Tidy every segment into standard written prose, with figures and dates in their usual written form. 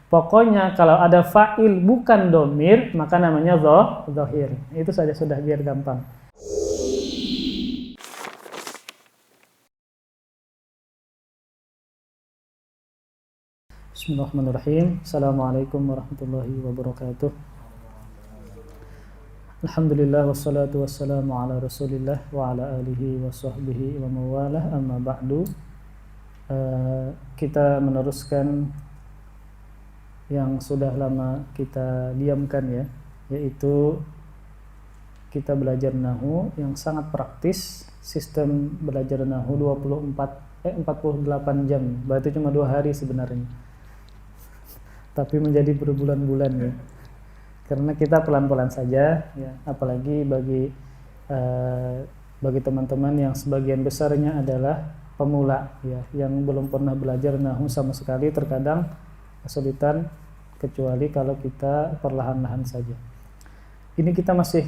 Pokoknya kalau ada fa'il bukan domir, maka namanya dhohir. Itu saja sudah, biar gampang. Bismillahirrahmanirrahim. Assalamualaikum warahmatullahi wabarakatuh. Alhamdulillah wassalatu wassalamu ala rasulillah wa ala alihi wa sahbihi wa mawalah, amma ba'du. Kita meneruskan yang sudah lama kita diamkan ya, yaitu kita belajar nahwu yang sangat praktis. Sistem belajar nahwu 48 jam, berarti cuma 2 hari sebenarnya, tapi menjadi berbulan-bulan ya, karena kita pelan-pelan saja ya, apalagi bagi teman-teman yang sebagian besarnya adalah pemula ya, yang belum pernah belajar nahwu sama sekali, terkadang kesulitan kecuali kalau kita perlahan-lahan saja. Ini kita masih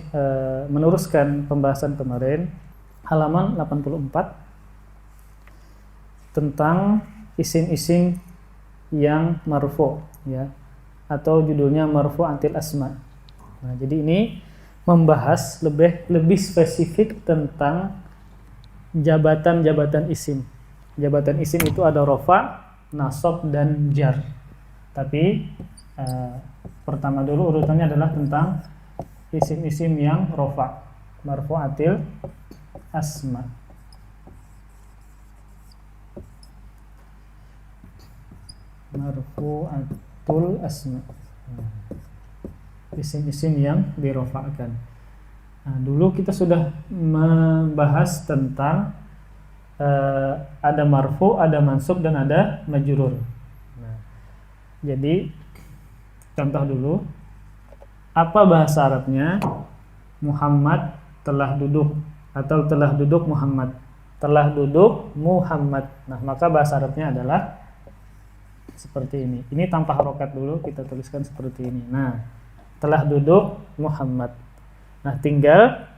meneruskan pembahasan kemarin, halaman 84, tentang isim-isim yang marfu ya, atau judulnya marfu'atil asma. Nah, jadi ini membahas lebih spesifik tentang jabatan-jabatan isim. Jabatan isim itu ada rafa, nasab, dan jar. Tapi pertama dulu urutannya adalah tentang isim-isim yang rafa, marfu'atil asma. Marfu'atul asma, isim-isim yang dirofa'kan. Nah, dulu kita sudah membahas tentang ada marfu, ada mansub, dan ada majrur. Nah, jadi contoh dulu, apa bahasa Arabnya Muhammad telah duduk, atau telah duduk Muhammad, telah duduk Muhammad. Nah, maka bahasa Arabnya adalah seperti ini. Ini tanpa harokat dulu, kita tuliskan seperti ini. Nah, telah duduk Muhammad. Nah, tinggal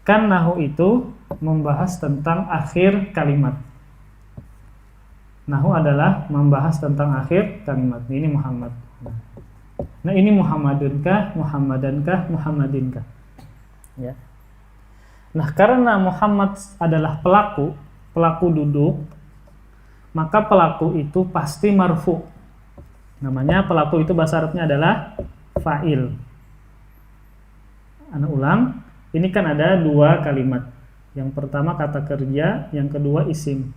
kan nahwu itu membahas tentang akhir kalimat. Nahwu adalah membahas tentang akhir kalimat. Ini Muhammad. Nah, ini Muhammadunkah, Muhammadankah, Muhammadinkah? Ya. Nah, karena Muhammad adalah pelaku duduk, maka pelaku itu pasti marfu. Namanya pelaku itu bahasa Arabnya adalah fa'il. Ana ulang, ini kan ada 2 kalimat. Yang pertama kata kerja, yang kedua isim.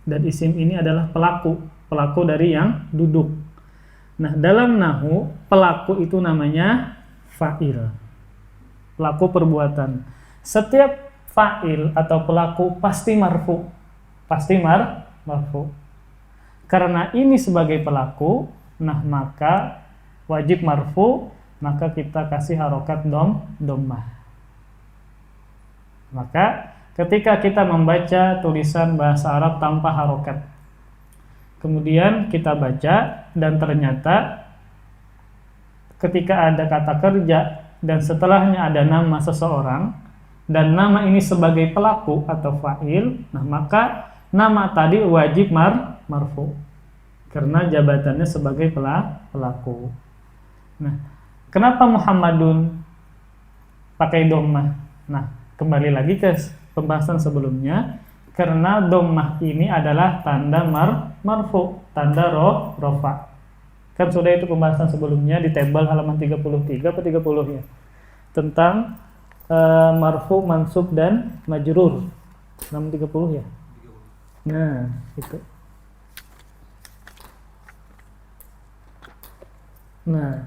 Dan isim ini adalah pelaku dari yang duduk. Nah, dalam nahwu pelaku itu namanya fa'il. Pelaku perbuatan. Setiap fa'il atau pelaku pasti marfu. Pasti marfu. Karena ini sebagai pelaku, nah maka wajib marfu, maka kita kasih harokat dhammah. Maka ketika kita membaca tulisan bahasa Arab tanpa harokat, kemudian kita baca dan ternyata ketika ada kata kerja dan setelahnya ada nama seseorang dan nama ini sebagai pelaku atau fa'il, nah maka nama tadi wajib marfu karena jabatannya sebagai pelaku. Nah, kenapa Muhammadun pakai dhammah? Nah, kembali lagi ke pembahasan sebelumnya, karena dhammah ini adalah tanda marfu, tanda rafa. Kan sudah itu pembahasan sebelumnya di tabel halaman 33 atau 30 ya, tentang marfu, mansub, dan majrur. Halaman 30 ya. Nah, itu. Nah,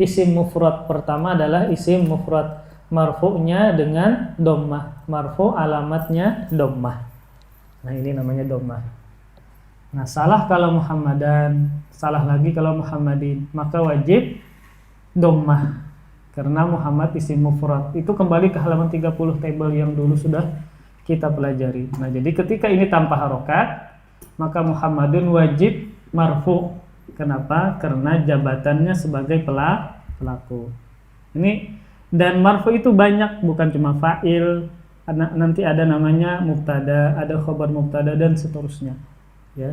isim mufrad pertama adalah isim mufrad, marfu'nya dengan dhammah, marfu alamatnya dhammah. Nah, ini namanya dhammah. Nah, salah kalau Muhammadan, salah lagi kalau Muhammadin, maka wajib dhammah karena Muhammad isim mufrad. Itu kembali ke halaman 30 tabel yang dulu sudah kita pelajari. Nah, jadi ketika ini tanpa harokat, maka Muhammadun wajib marfu. Kenapa? Karena jabatannya sebagai pelaku. Ini, dan marfu itu banyak, bukan cuma fa'il, nanti ada namanya mubtada, ada khabar mubtada, dan seterusnya. Ya.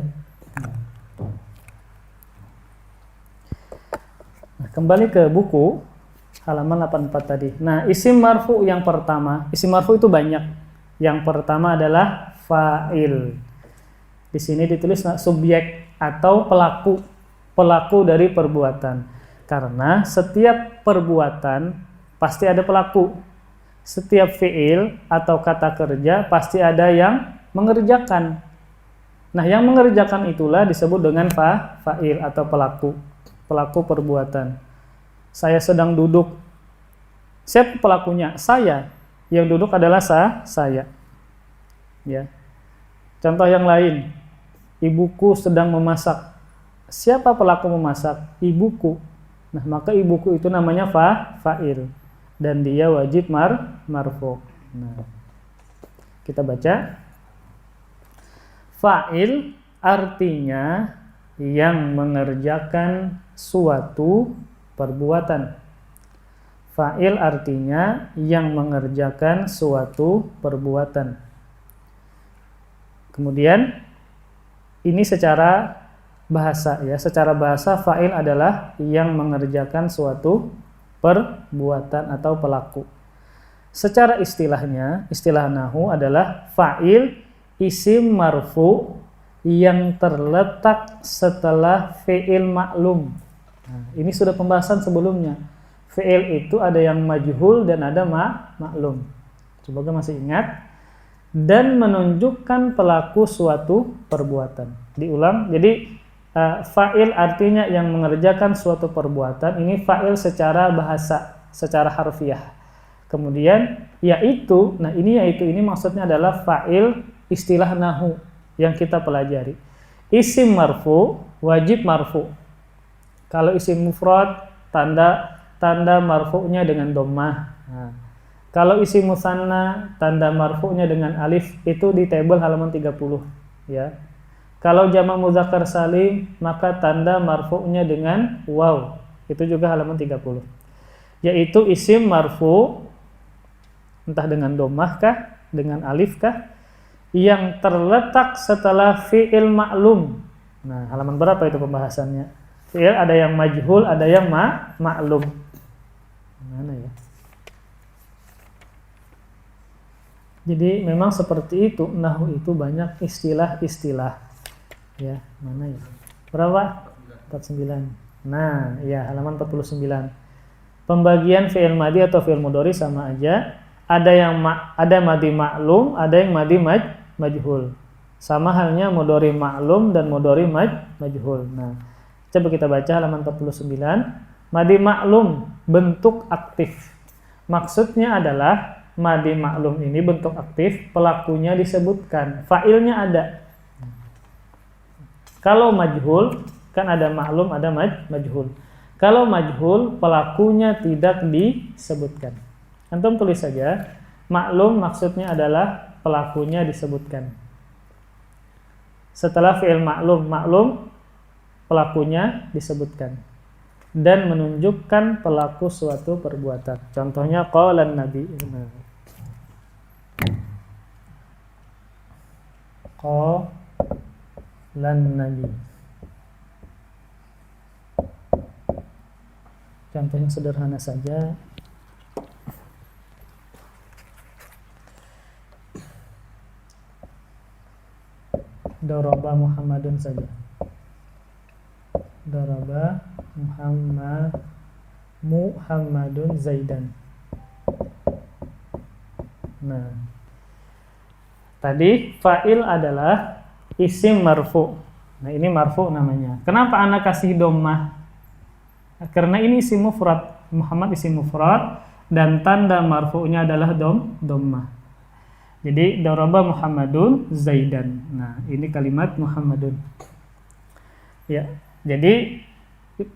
kembali ke buku halaman 84 tadi. Nah, isim marfu yang pertama, isim marfu itu banyak. Yang pertama adalah fa'il. Di sini ditulis subjek atau pelaku dari perbuatan. Karena setiap perbuatan pasti ada pelaku. Setiap fi'il atau kata kerja pasti ada yang mengerjakan. Nah, yang mengerjakan itulah disebut dengan fa'il atau pelaku perbuatan. Saya sedang duduk. Siapa pelakunya? Saya. Yang duduk adalah saya. Ya. Contoh yang lain. Ibuku sedang memasak. Siapa pelaku memasak? Ibuku. Nah, maka ibuku itu namanya fa'il. Dan dia wajib marfu. Nah, kita baca. Fa'il artinya yang mengerjakan suatu perbuatan. Fa'il artinya yang mengerjakan suatu perbuatan. Kemudian ini secara bahasa ya, secara bahasa fa'il adalah yang mengerjakan suatu perbuatan atau pelaku. Secara istilahnya, istilah nahwu adalah fa'il isim marfu yang terletak setelah fi'il maklum. Nah, ini sudah pembahasan sebelumnya. Fi'il itu ada yang majhul dan ada maklum. Semoga masih ingat. Dan menunjukkan pelaku suatu perbuatan. Diulang. Jadi fa'il artinya yang mengerjakan suatu perbuatan. Ini fa'il secara bahasa, secara harfiah. Kemudian yaitu, nah ini maksudnya adalah fa'il istilah nahwu yang kita pelajari. Isim marfu wajib marfu. Kalau isim mufrad tanda marfu'nya dengan dhammah. Nah, kalau isim musanna tanda marfu'nya dengan alif, itu di tabel halaman 30 ya. Kalau jamak muzakkar salim maka tanda marfu'nya dengan waw. Itu juga halaman 30. Yaitu isim marfu entah dengan dhammah kah, dengan alif kah, yang terletak setelah fi'il maklum. Nah, halaman berapa itu pembahasannya? Fi'il ada yang majhul, ada yang maklum. Mana ya? Jadi memang seperti itu, nahwu itu banyak istilah-istilah. Ya, mana ya? Berapa? 49. Nah, ya halaman 49. Pembagian fi'il madhi atau fi'il mudhari sama aja. Ada madhi maklum, ada yang madhi majhul. Sama halnya mudhari maklum dan mudhari majhul. Nah, coba kita baca halaman 49. Madhi maklum bentuk aktif. Maksudnya adalah madhi maklum ini bentuk aktif, pelakunya disebutkan, fa'ilnya ada. Kalau majhul kan ada maklum, ada majhul. Kalau majhul pelakunya tidak disebutkan. Antum tulis saja, maklum maksudnya adalah pelakunya disebutkan. Setelah fi'il maklum pelakunya disebutkan dan menunjukkan pelaku suatu perbuatan. Contohnya qalan nabi. Qalan nabi. Contoh yang sederhana saja. Daraba Muhammadun saja. Daraba Muhammadun Zaidan. Nah, tadi fa'il adalah isim marfu. Nah, ini marfu namanya. Kenapa ana kasih dhammah? Karena ini isim mufrad. Muhammad isim mufrad dan tanda marfu'nya adalah dhammah. Jadi daraba Muhammadun Zaidan. Nah, ini kalimat Muhammadun. Ya, jadi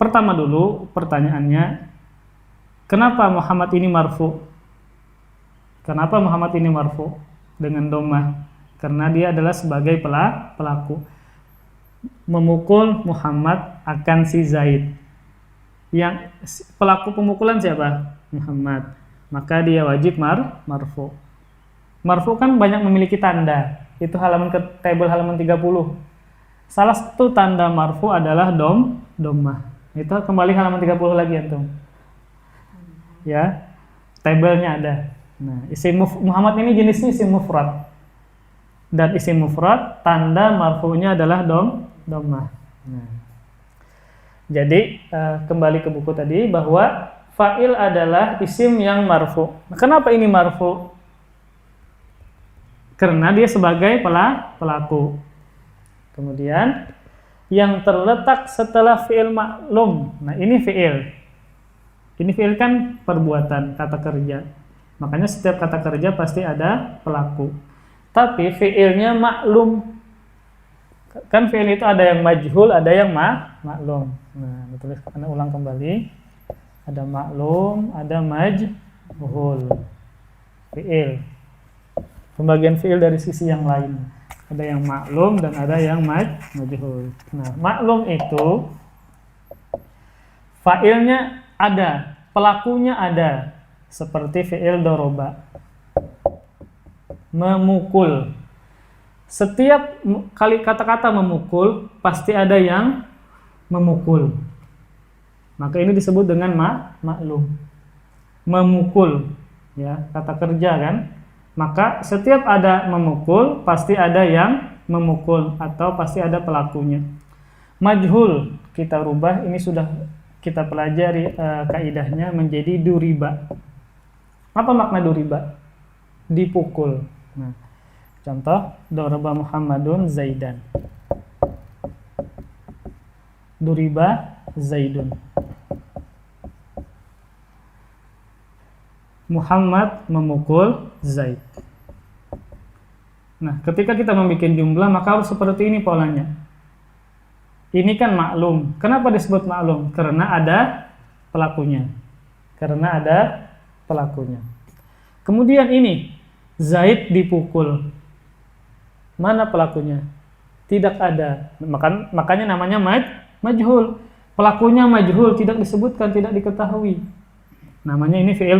pertama dulu pertanyaannya, kenapa Muhammad ini marfu? Kenapa Muhammad ini marfu dengan dhammah? Karena dia adalah sebagai pelaku. Memukul Muhammad akan si Zaid. Yang pelaku pemukulan siapa? Muhammad. Maka dia wajib marfu. Marfu kan banyak memiliki tanda. Itu table halaman 30. Salah satu tanda marfu adalah dhammah. Itu kembali halaman 30 lagi antum. Ya. Tabelnya ada. Nah, isim Muhammad ini jenisnya isim mufrad. Dan isim mufrad tanda marfu'nya adalah dhammah. Nah. Jadi kembali ke buku tadi bahwa fa'il adalah isim yang marfu'. Nah, kenapa ini marfu'? Karena dia sebagai pelaku. Kemudian yang terletak setelah fi'il maklum. Nah, ini fi'il. Ini fi'il kan perbuatan, kata kerja. Makanya setiap kata kerja pasti ada pelaku. Tapi fi'ilnya maklum. Kan fi'il itu ada yang majhul, ada yang maklum. Nah, ditulis, Anda ulang kembali. Ada maklum, ada majhul. Fi'il. Pembagian fi'il dari sisi yang lain. Ada yang maklum dan ada yang majhul. Nah, maklum itu fa'ilnya ada, pelakunya ada, seperti fi'il doroba, memukul. Setiap kali kata-kata memukul pasti ada yang memukul. Maka ini disebut dengan maklum. Memukul, ya, kata kerja kan. Maka setiap ada memukul pasti ada yang memukul atau pasti ada pelakunya. Majhul kita rubah, ini sudah kita pelajari kaidahnya menjadi duriba. Apa makna duriba? Dipukul. Nah, contoh daraba Muhammadun Zaidan. Duriba Zaidun. Muhammad memukul Zaid. Nah, ketika kita membuat jumlah maka harus seperti ini polanya. Ini kan maklum. Kenapa disebut maklum? Karena ada pelakunya. Kemudian ini, Zaid dipukul. Mana pelakunya? Tidak ada. Makanya namanya majhul. Pelakunya majhul, tidak disebutkan, tidak diketahui. Namanya ini fi'il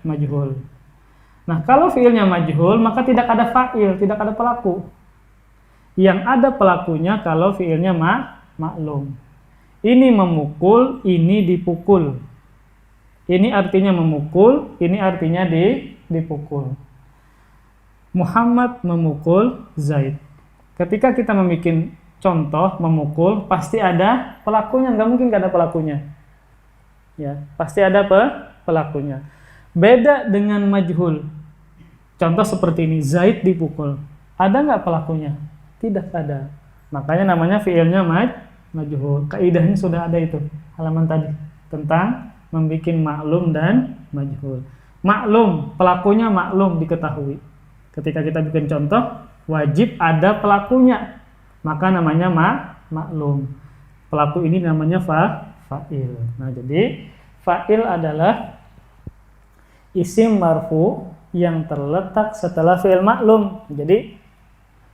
majhul. Nah, kalau fi'ilnya majhul, maka tidak ada fa'il, tidak ada pelaku. Yang ada pelakunya kalau fi'ilnya maklum. Ini memukul, ini dipukul. Ini artinya memukul, ini artinya dipukul. Muhammad memukul Zaid. Ketika kita membuat contoh memukul, pasti ada pelakunya, nggak mungkin nggak ada pelakunya. Ya, pasti ada pelakunya. Beda dengan majhul. Contoh seperti ini, Zaid dipukul. Ada nggak pelakunya? Tidak ada. Makanya namanya fi'ilnya majhul. Kaidahnya sudah ada itu, halaman tadi, tentang membuat maklum dan majhul. Maklum, pelakunya maklum diketahui. Ketika kita bikin contoh, wajib ada pelakunya. Maka namanya maklum. Pelaku ini namanya fa'il. Nah, jadi fa'il adalah isim marfu yang terletak setelah fi'il maklum. Jadi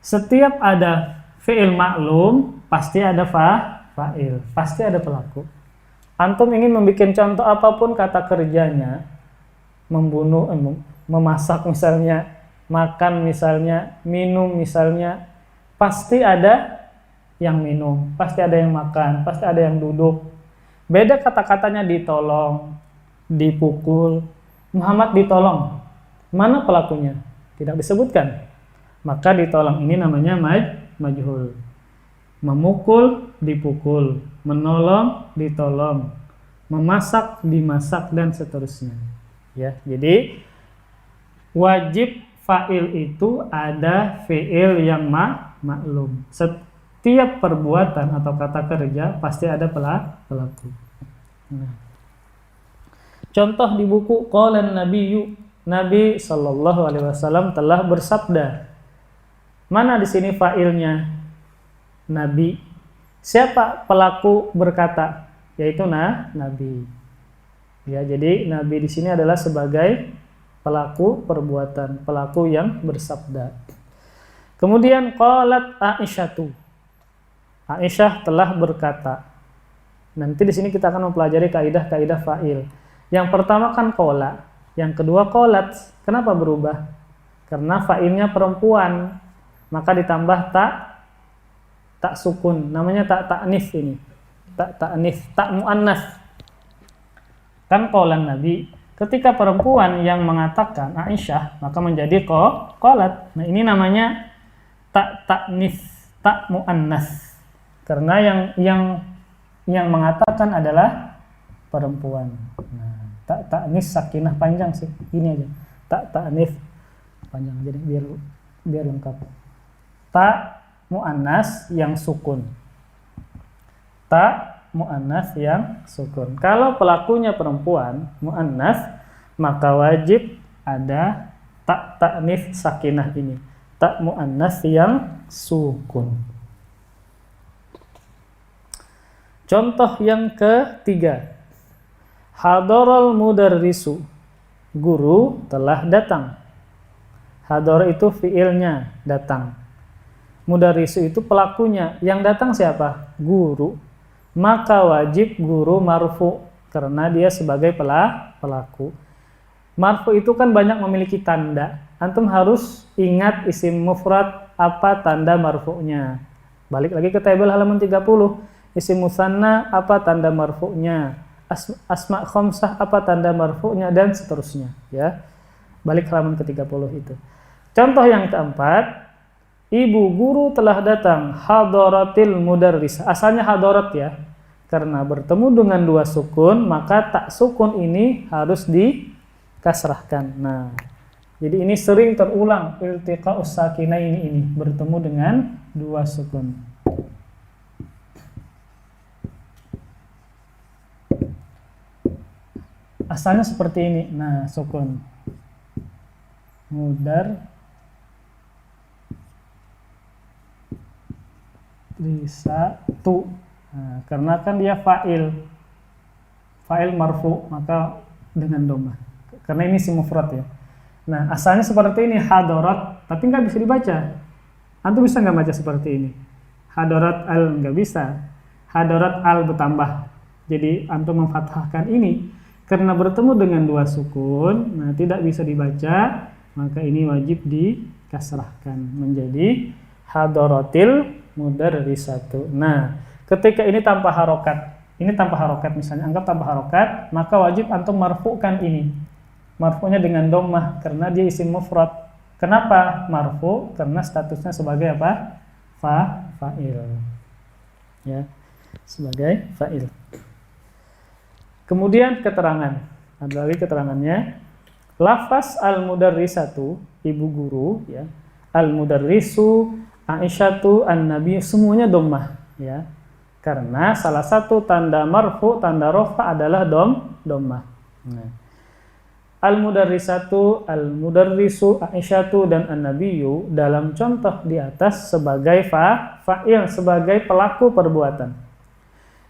setiap ada fi'il maklum pasti ada fa'il, pasti ada pelaku. Antum ingin membuat contoh apapun kata kerjanya, membunuh, memasak misalnya, makan misalnya, minum misalnya, pasti ada yang minum, pasti ada yang makan, pasti ada yang duduk. Beda kata-katanya ditolong, dipukul. Muhammad ditolong. Mana pelakunya? Tidak disebutkan. Maka ditolong ini namanya majhul. Memukul, dipukul. Menolong, ditolong. Memasak, dimasak, dan seterusnya. Ya, jadi wajib fa'il itu ada fi'il yang maklum. Setiap perbuatan atau kata kerja pasti ada pelaku. Nah. Contoh di buku Qalan Nabiyyu, Nabi sallallahu alaihi wasallam telah bersabda. Mana di sini fa'ilnya? Nabi. Siapa pelaku berkata? Yaitu Nabi. Ya, jadi Nabi di sini adalah sebagai pelaku perbuatan, pelaku yang bersabda. Kemudian qalat Aisyatu. Aisyah telah berkata. Nanti di sini kita akan mempelajari kaidah-kaidah fa'il. Yang pertama kan qala, yang kedua qalat. Kenapa berubah? Karena fa'ilnya perempuan, maka ditambah tak sukun, namanya tak ta'nif ini. Tak ta'nits, tak muannas. Kan qaulan Nabi, ketika perempuan yang mengatakan Aisyah, maka menjadi qalat. Nah, ini namanya tak ta'nits, tak muannas. Karena yang mengatakan adalah perempuan. Nah, tak ta'nits sakinah panjang sih. Ini aja. Tak ta'nits panjang, jadi biar lengkap. Tak muannas yang sukun. Tak muannas yang sukun. Kalau pelakunya perempuan muannas, maka wajib ada tak ta'nits sakinah ini. Tak muannas yang sukun. Contoh yang ketiga. Hadaral mudarrisu. Guru telah datang. Hadar itu fiilnya, datang. Mudarrisu itu pelakunya. Yang datang siapa? Guru. Maka wajib guru marfu karena dia sebagai pelaku. Marfu itu kan banyak memiliki tanda. Antum harus ingat isim mufrad apa tanda marfu'nya. Balik lagi ke tabel halaman 30. Isim musanna apa tanda marfu'nya. Asma khamsah apa tanda marfu'nya dan seterusnya, ya. Balik halaman ke 30 itu. Contoh yang keempat, ibu guru telah datang, hadaratil mudarris. Asalnya hadarat ya. Karena bertemu dengan dua sukun, maka tak sukun ini harus dikasrahkan. Nah, jadi ini sering terulang, iltiqa'us sakinaini ini bertemu dengan dua sukun. Asalnya seperti ini. Nah, sukun. Mudar risatu. Nah, karena kan dia fa'il marfu, maka dengan dhammah. Karena ini isim mufrad ya. Nah, asalnya seperti ini hadarat, tapi nggak bisa dibaca. Antum bisa nggak baca seperti ini? Hadarat al nggak bisa. Hadarat al bertambah. Jadi antum memfathahkan ini karena bertemu dengan dua sukun, nah tidak bisa dibaca, maka ini wajib dikasrahkan menjadi hadaratil mudarrisatu. Nah, ketika ini tanpa harokat misalnya, anggap tanpa harokat, maka wajib antum marfu'kan ini. Marfu'nya dengan dhammah karena dia isim mufrad. Kenapa marfu'? Karena statusnya sebagai apa? Fa'il. Ya, sebagai fa'il. Kemudian keterangan. Ada lagi keterangannya. Lafaz al-mudarrisatu, ibu guru ya. Al-mudarrisu, Aisyatu, an-nabi, semuanya dhammah ya. Karena salah satu tanda marfu, tanda rafa adalah dhammah. Nah. Al-mudarrisatu, al-mudarrisu, Aisyatu dan an-nabiyyu dalam contoh di atas sebagai fa'il, sebagai pelaku perbuatan.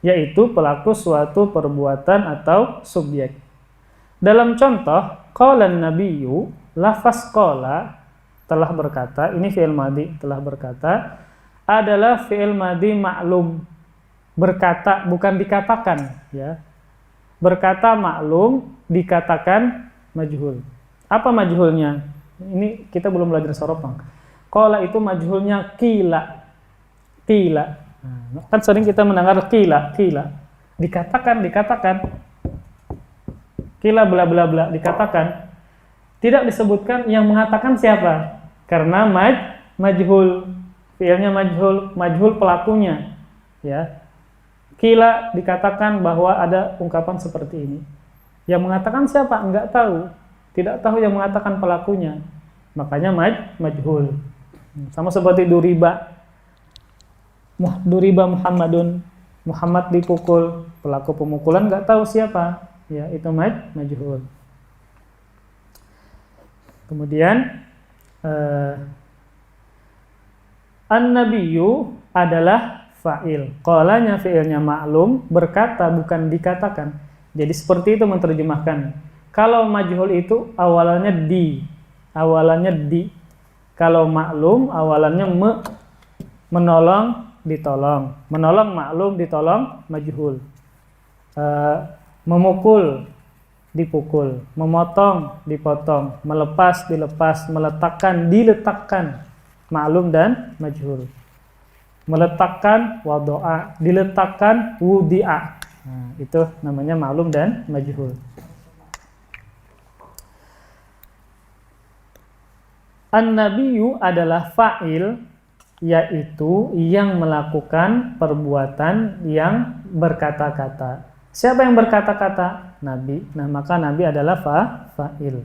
Yaitu pelaku suatu perbuatan atau subjek. Dalam contoh qala an-nabiyyu, lafaz qala telah berkata, ini fi'il madhi telah berkata, adalah fi'il madhi maklum. Berkata bukan dikatakan ya. Berkata maklum, dikatakan majhul. Apa majhulnya? Ini kita belum belajar sarofang. Qala itu majhulnya qila. Nah, kan sering kita mendengar qila. Dikatakan. Qila bla bla bla, dikatakan. Tidak disebutkan yang mengatakan siapa. Karena majhul, fi'ilnya majhul pelakunya. Ya. Qila dikatakan bahwa ada ungkapan seperti ini. Yang mengatakan siapa? Enggak tahu. Tidak tahu yang mengatakan pelakunya. Makanya majhul. Sama seperti duriba Muhammadun. Muhammad dipukul. Pelaku pemukulan enggak tahu siapa. Ya, itu majhul. Kemudian an-nabiyyu adalah fa'il. Qalanya fi'ilnya maklum, berkata bukan dikatakan. Jadi seperti itu menerjemahkan. Kalau majhul itu awalannya di. Kalau maklum awalannya menolong, ditolong. Menolong maklum, ditolong majhul. Memukul, dipukul. Memotong, dipotong. Melepas, dilepas. Meletakkan, diletakkan. Maklum dan majhul. Meletakkan wadoa, diletakkan wudi'a. Nah, itu namanya ma'lum dan majhul. An-nabiyyu adalah fa'il, yaitu yang melakukan perbuatan yang berkata-kata. Siapa yang berkata-kata? Nabi. Nah, maka Nabi adalah fa'il.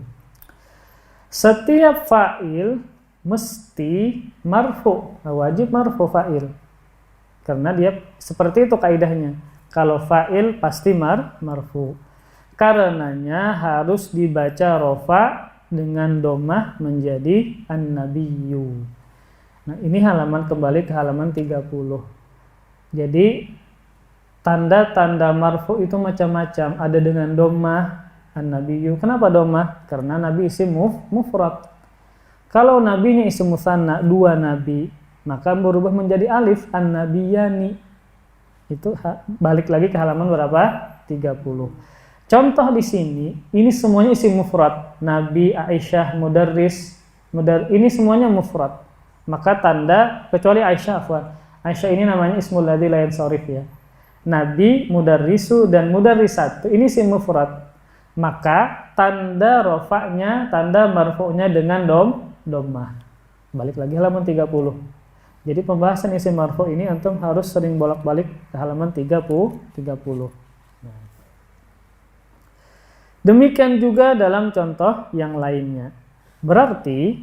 Setiap fa'il mesti marfu, wajib marfu fa'il. Karena dia seperti itu kaidahnya. Kalau fa'il pasti marfu. Karenanya harus dibaca rofa dengan domah menjadi an-nabiyyu. Nah, ini kembali ke halaman 30. Jadi tanda-tanda marfu itu macam-macam. Ada dengan domah an-nabiyyu. Kenapa domah? Karena nabi isim mufrad. Kalau nabinya isim musanna, 2 nabi, maka berubah menjadi alif, an-nabiyani. Itu balik lagi ke halaman berapa? 30. Contoh di sini, ini semuanya isim mufrad. Nabi, Aisyah, mudarris, ini semuanya mufrad. Maka tanda, kecuali Aisyah, Aisyah ini namanya ismul ladzi la yansharif ya. Nabi, mudarrisu, dan mudarrisatu, ini isim mufrad. Maka tanda rofa'nya, tanda marfu'nya dengan dhammah. Balik lagi halaman 30. Jadi pembahasan isim marfu' ini antum harus sering bolak-balik ke halaman 30. Demikian juga dalam contoh yang lainnya. Berarti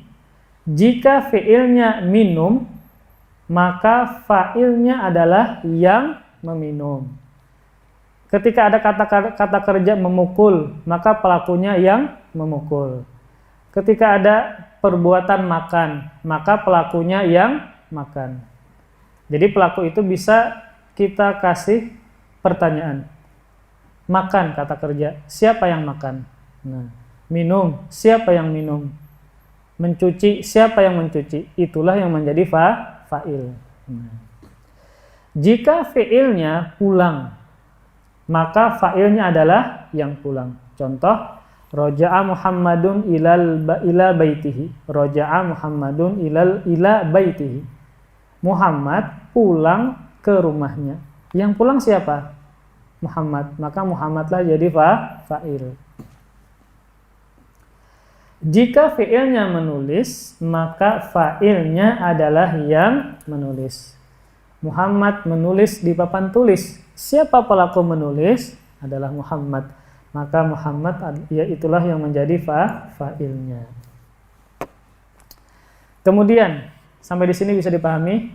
jika fi'ilnya minum, maka fa'ilnya adalah yang meminum. Ketika ada kata kerja memukul, maka pelakunya yang memukul. Ketika ada perbuatan makan, maka pelakunya yang makan. Jadi pelaku itu bisa kita kasih pertanyaan. Makan, kata kerja, siapa yang makan? Nah, minum, siapa yang minum? Mencuci, siapa yang mencuci? Itulah yang menjadi fa'il. Nah. Jika fi'ilnya pulang, maka fa'ilnya adalah yang pulang. Contoh, roja'a Muhammadun ila baitihi. Roja'a Muhammadun ila baitihi. Muhammad pulang ke rumahnya. Yang pulang siapa? Muhammad. Maka Muhammadlah jadi fa'il. Jika fi'ilnya menulis, maka fa'ilnya adalah yang menulis. Muhammad menulis di papan tulis. Siapa pelaku menulis? Adalah Muhammad. Maka Muhammad ya itulah yang menjadi fa'ilnya. Kemudian sampai di sini bisa dipahami.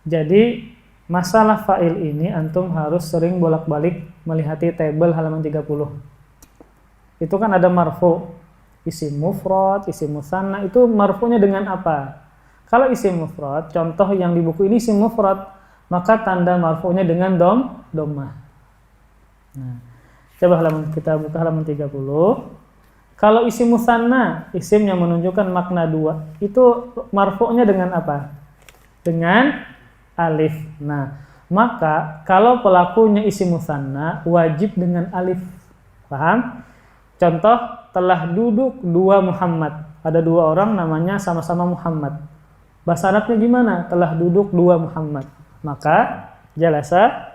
Jadi masalah fa'il ini antum harus sering bolak-balik melihati tabel halaman 30. Itu kan ada marfu, isim mufrad, isim musanna, itu marfunya dengan apa? Kalau isim mufrad, contoh yang di buku ini isim mufrad, maka tanda marfu'nya dengan dhammah. Nah, coba kita buka halaman 30. Kalau isim musanna, isim yang menunjukkan makna 2, itu marfu'nya dengan apa? Dengan alif. Nah, maka kalau pelakunya isim musanna, wajib dengan alif. Paham? Contoh, telah duduk 2 Muhammad. Ada 2 orang namanya sama-sama Muhammad. Bahasa Arabnya gimana? Telah duduk 2 Muhammad. Maka jalasa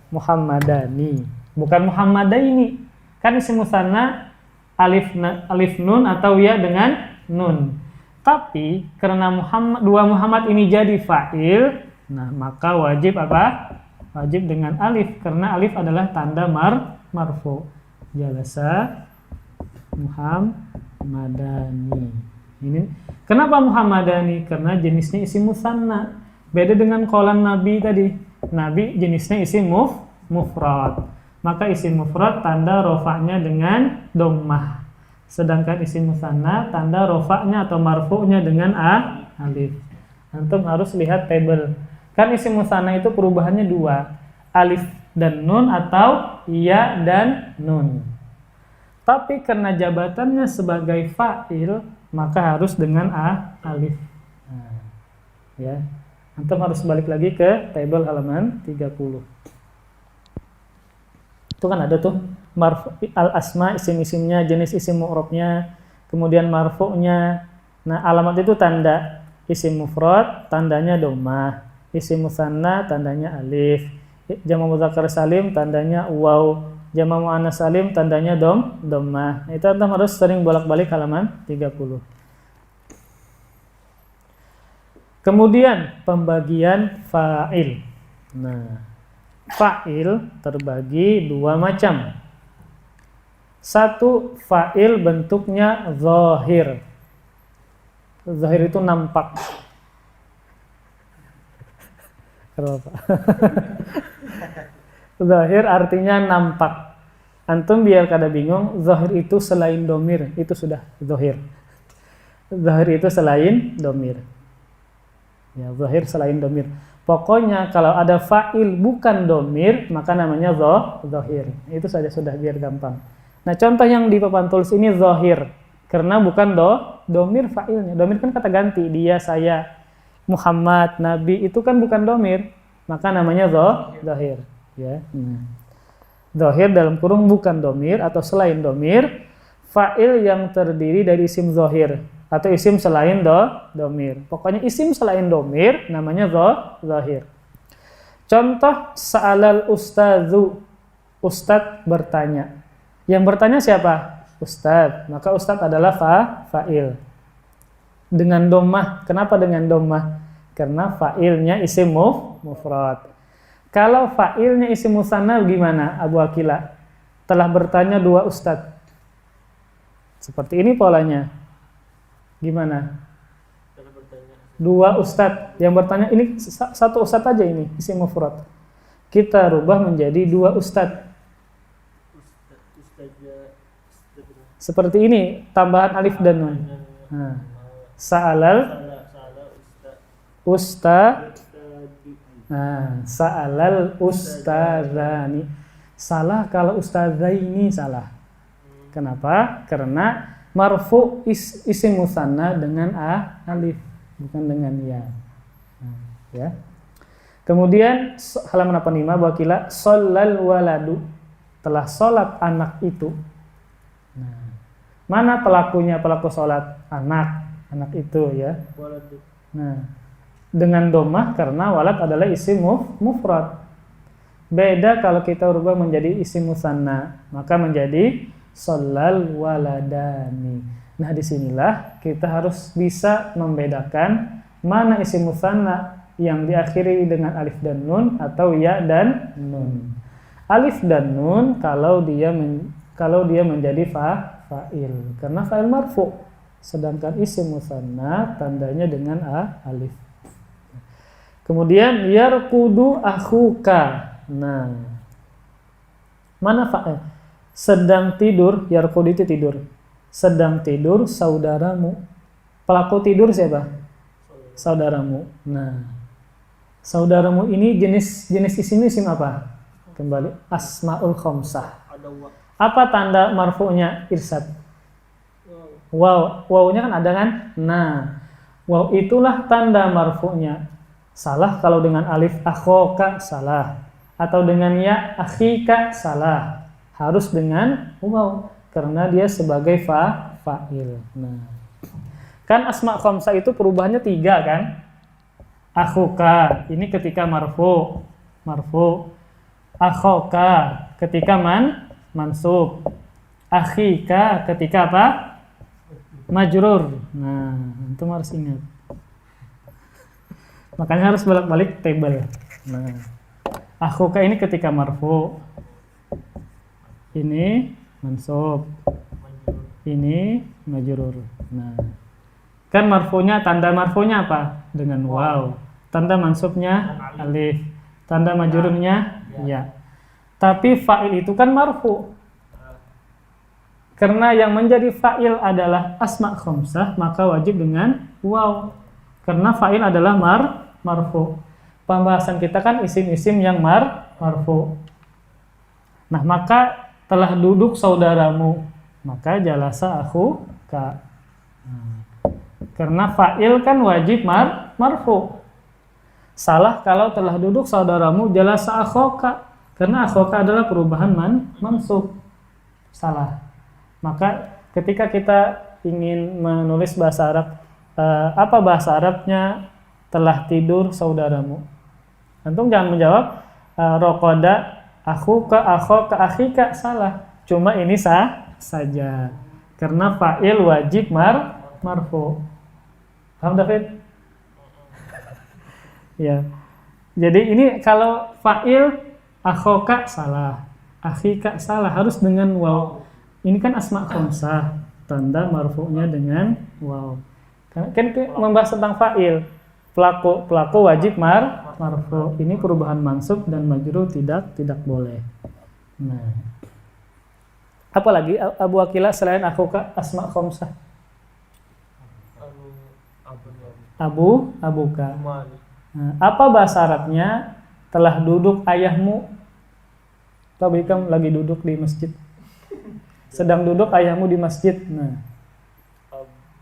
Muhammadani, bukan Muhammadaini. Kan isim musanna alif nun atau ya dengan nun. Tapi karena 2 Muhammad ini jadi fa'il, nah maka wajib apa? Wajib dengan alif, karena alif adalah tanda marfu. Jalasa Muhammadani. Ini kenapa Muhammadani? Karena jenisnya isim musanna. Beda dengan qaulan Nabi tadi. Nabi jenisnya isim mufrad. Maka isim mufrad tanda rofa'nya dengan dhammah. Sedangkan isim musanna tanda rofa'nya atau marfu'nya dengan alif. Antum harus lihat tabel. Kan isim musanna itu perubahannya 2. Alif dan nun atau ya dan nun. Tapi karena jabatannya sebagai fa'il, maka harus dengan alif. Nah, ya. Antum harus balik lagi ke tabel halaman 30. Itu kan ada tuh al-asma, isim-isimnya, jenis isim mu'rabnya, kemudian marfu'nya. Nah, alamat itu tanda. Isim mufrad tandanya dhammah, isim musanna tandanya alif, jamak mudzakkar salim tandanya waw, jamak muannats salim tandanya dhammah. Itu antum harus sering bolak-balik halaman 30. Kemudian pembagian fa'il. Nah, fa'il terbagi dua macam. Satu, fa'il bentuknya zahir. Zahir itu nampak. Kenapa? Zahir artinya nampak. Antum biar kada bingung, zahir itu selain domir, itu sudah zahir. Zahir itu selain domir. Ya, zahir selain domir. Pokoknya kalau ada fa'il bukan domir, maka namanya zahir. Itu saja sudah biar gampang. Nah, contoh yang di papan tulis ini zahir. Karena bukan domir fa'ilnya. Domir kan kata ganti. Dia, saya, Muhammad, Nabi, itu kan bukan domir. Maka namanya zahir. Ya. Zahir dalam kurung bukan domir atau selain domir. Fa'il yang terdiri dari isim zahir. Atau isim selain domir. Pokoknya isim selain domir namanya zahir. Contoh sa'alal ustadzu. Ustadz bertanya. Yang bertanya siapa? Ustadz. Maka ustadz adalah fa'il. Dengan dhammah. Kenapa dengan dhammah? Karena fa'ilnya isim mufrad. Kalau fa'ilnya isim musanna gimana? Abu Akila. Telah bertanya dua ustadz. Seperti ini polanya. Gimana? Dua ustadz. Yang bertanya ini satu ustadz aja ini. Isim mufrad. Kita rubah menjadi dua ustadz. Seperti ini, tambahan alif dan nun. Nah, sa'alal sa'alal ustadzani. Salah kalau ustadzaini salah. Kenapa? Karena marfu isim musanna dengan alif, bukan dengan ya. Nah, ya. Kemudian halaman 85 Wakila shallal waladu. Telah sholat anak itu. Nah, mana pelakunya? Pelaku sholat anak itu ya. Nah, dengan dhammah karena walad adalah isim mufrad. Beda kalau kita rubah menjadi isim musanna, maka menjadi shallal waladani. Nah, disinilah kita harus bisa membedakan mana isim musanna yang diakhiri dengan alif dan nun atau ya dan nun. Alif dan nun kalau dia menjadi fa'il karena fa'il marfu, sedangkan isim musanna tandanya dengan alif. Kemudian yarkudu akhuka. Nah, mana fa'il? Sedang tidur, yarkudu itu tidur. Sedang tidur saudaramu. Pelaku tidur siapa? Saudaramu. Nah, saudaramu ini jenis isim apa? Kembali asmaul khamsah. Apa tanda marfu'nya? Irsad. Wawnya kan ada kan? Nah, waw itulah tanda marfu'nya. Salah kalau dengan alif akhoka salah, atau dengan ya akhika salah. Harus dengan waw karena dia sebagai fa'il. Nah, kan asma khamsah itu perubahannya 3 kan? Akhuka ini ketika marfu. Akhoka ketika mansub. Akhika ketika apa? Majrur. Nah, itu harus ingat. Makanya harus balik-balik table. Nah, akhuka ini ketika marfu. Ini mansub. Ini majrur. Nah, kan marfunya, tanda marfunya apa? Dengan waw. Tanda mansubnya alif. Tanda majrurnya ya. Tapi fa'il itu kan marfu. Karena yang menjadi fa'il adalah asma khamsah, maka wajib dengan waw. Karena fa'il adalah marfu. Pembahasan kita kan isim-isim yang marfu. Nah, maka telah duduk saudaramu, maka jalasa akhuka. Karena fa'il kan wajib marfu. Salah kalau telah duduk saudaramu jalasa akhoka. Karena akhoka adalah perubahan mansub. Salah. Maka ketika kita ingin menulis bahasa Arab Apa bahasa Arabnya telah tidur saudaramu? Antum jangan menjawab rokoda akhuka akhoka akhika, salah. Cuma ini saja. Karena fa'il wajib marfu. Paham David? Ya. Jadi ini kalau fa'il akhoka salah, akhika salah, harus dengan waw. Ini kan asma khamsah, tanda marfu'nya dengan waw. Kan membahas tentang fa'il. Pelaku wajib marfu. Ini perubahan mansub dan majrur tidak boleh. Nah. Apalagi Abu Akila selain akhuka asma khamsah? Abuka. Nah, apa bahasa Arabnya telah duduk ayahmu? Tahu Ikam lagi duduk di masjid. Sedang duduk ayahmu di masjid. Nah,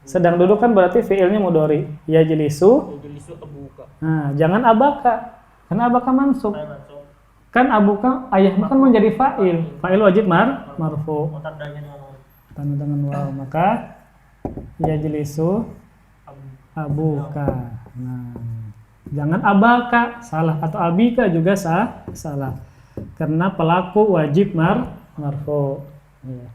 sedang duduk kan berarti fiilnya mudhari. Yajlisu abuka. Nah, jangan abaka. Karena abaka mansub. Kan abuka ayahmu kan menjadi fa'il. Fa'il wajib marfu. Tanda dengan waw. Maka yajlisu abuka. Nah, jangan abaka, salah, atau abika juga salah. Karena pelaku wajib marfu. Ya.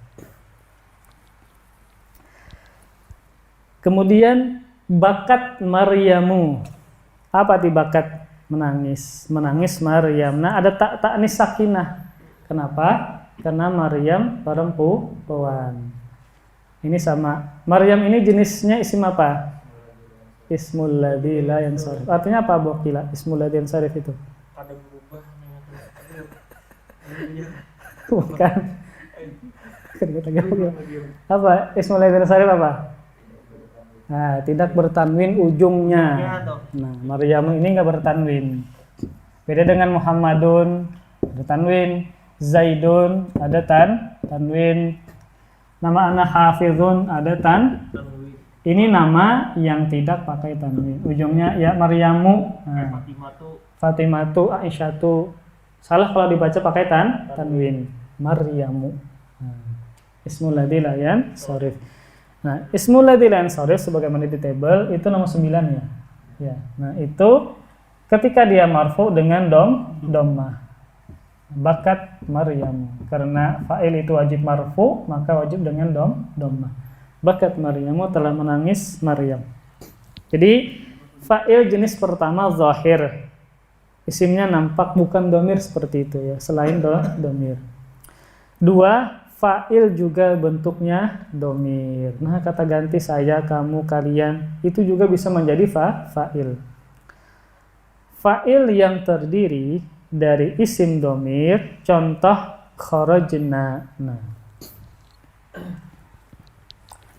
Kemudian bakat Maryamu. Apa arti bakat? Menangis Maryam. Nah, ada ta'nis sakinah. Kenapa? Karena Maryam perempuan. Ini sama. Maryam ini jenisnya isim apa? Ismul ladzi la yansarif. Artinya apa Abu Akila? Ismul ladzi yansarif itu. Ada berubah. Bukan. Apa? Ismul ladzi yansarif apa? Nah, tidak bertanwin ujungnya. Nah, Maryam ini enggak bertanwin. Beda dengan Muhammadun, ada tanwin. Zaidun, ada tanwin. Nama anak Hafizun, ada tanwin. Ini nama yang tidak pakai tanwin. Ujungnya ya Maryamu. Nah, Fatimatu, Aisyatu. Salah kalau dibaca pakai tanwin. Maryamu. Nah, ismul ladzi la yansarif. Nah, ismul ladzi la yansarif sebagaimana di table itu nomor 9 ya. Ya. Nah, itu ketika dia marfu dengan dhammah. Bakat Maryam. Karena fa'il itu wajib marfu, maka wajib dengan dhammah. Bakat Maryamu, telah menangis Maryam. Jadi fa'il jenis pertama zahir. Isimnya nampak, bukan domir seperti itu ya, selain domir. 2, fa'il juga bentuknya domir. Nah, kata ganti saya, kamu, kalian, itu juga bisa menjadi fa'il. Fa'il yang terdiri dari isim domir, contoh kharajna. Nah,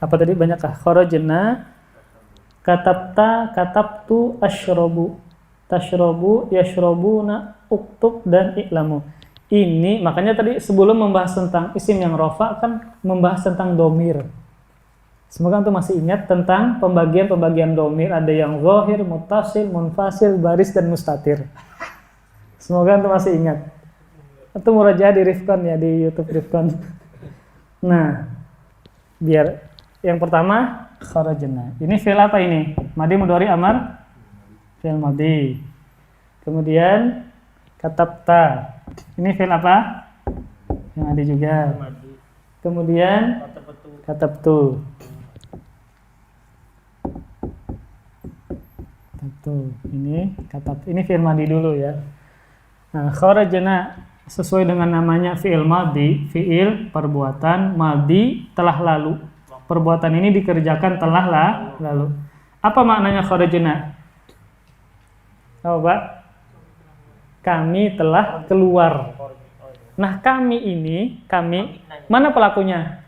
apa tadi banyakkah? Kharajna, katabta, katabtu, asyrabu, tashrabu, yashrabuna, uktub, dan i'lamu. Ini makanya tadi sebelum membahas tentang isim yang rofa kan membahas tentang domir. Semoga antum masih ingat tentang pembagian domir. Ada yang zahir, muttasil, munfasil, baris, dan mustatir. Semoga antum masih ingat. Antum murajaah di Rifkon ya, di YouTube Rifkon. Nah, biar yang pertama kharajna. Ini fi'il apa ini? Madi mudhari amar? Fi'il madi. Kemudian katabta. Ini fi'il apa? Yang madi juga. Kemudian katabtu. Ini katab. Ini fi'il madi dulu ya. Nah, kharajna sesuai dengan namanya fi'il madi, fi'il perbuatan madi telah lalu. Perbuatan ini dikerjakan telah lalu. Apa maknanya kharajna? Tahu Pak? Kami telah keluar. Nah, kami ini, mana pelakunya?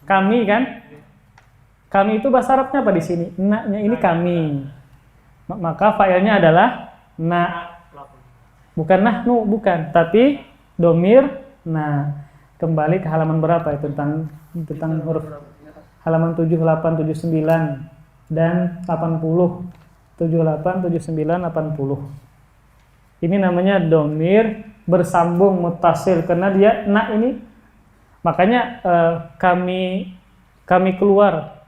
Kami kan? Kami itu bahasa Arabnya apa di sini? Na-nya ini kami. Maka fa'ilnya adalah na. Bukan nahnu, bukan, tapi domir na. Kembali ke halaman berapa ya tentang huruf halaman 78, 79 dan 80. 78, 79, 80. Ini namanya domir bersambung muttasil karena dia na ini. Makanya kami keluar.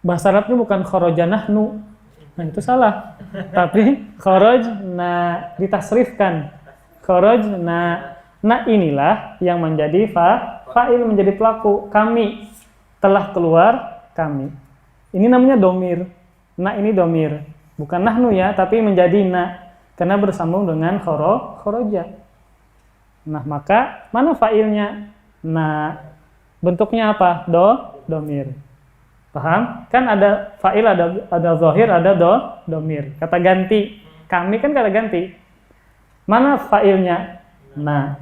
Bahasa Arabnya bukan kharaja nahnu. Nah, itu salah. Tapi kharajna ditasrifkan. Kharajna. Nah, inilah yang menjadi fa'il, menjadi pelaku. Kami telah keluar, kami. Ini namanya domir. Nah, ini domir. Bukan nahnu ya, tapi menjadi na. Karena bersambung dengan kharaja. Nah, maka mana fa'ilnya? Nah, bentuknya apa? Domir. Paham? Kan ada fa'il, ada zahir, ada domir. Kata ganti. Kami kan kata ganti. Mana fa'ilnya? Nah,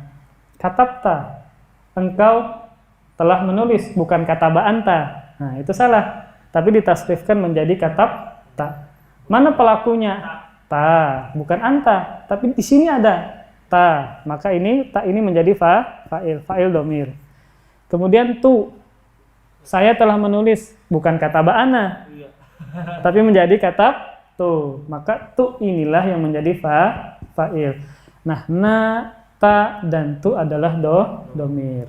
katabta. Engkau telah menulis, bukan kataba anta. Nah, itu salah. Tapi ditasrifkan menjadi katabta. Mana pelakunya? Ta, bukan anta. Tapi di sini ada ta. Maka ini ta ini menjadi fa'il domir. Kemudian tu. Saya telah menulis, bukan kataba ana, tapi menjadi katab tu. Maka tu inilah yang menjadi fa'il. Nah, na, ta, dan tu adalah domir.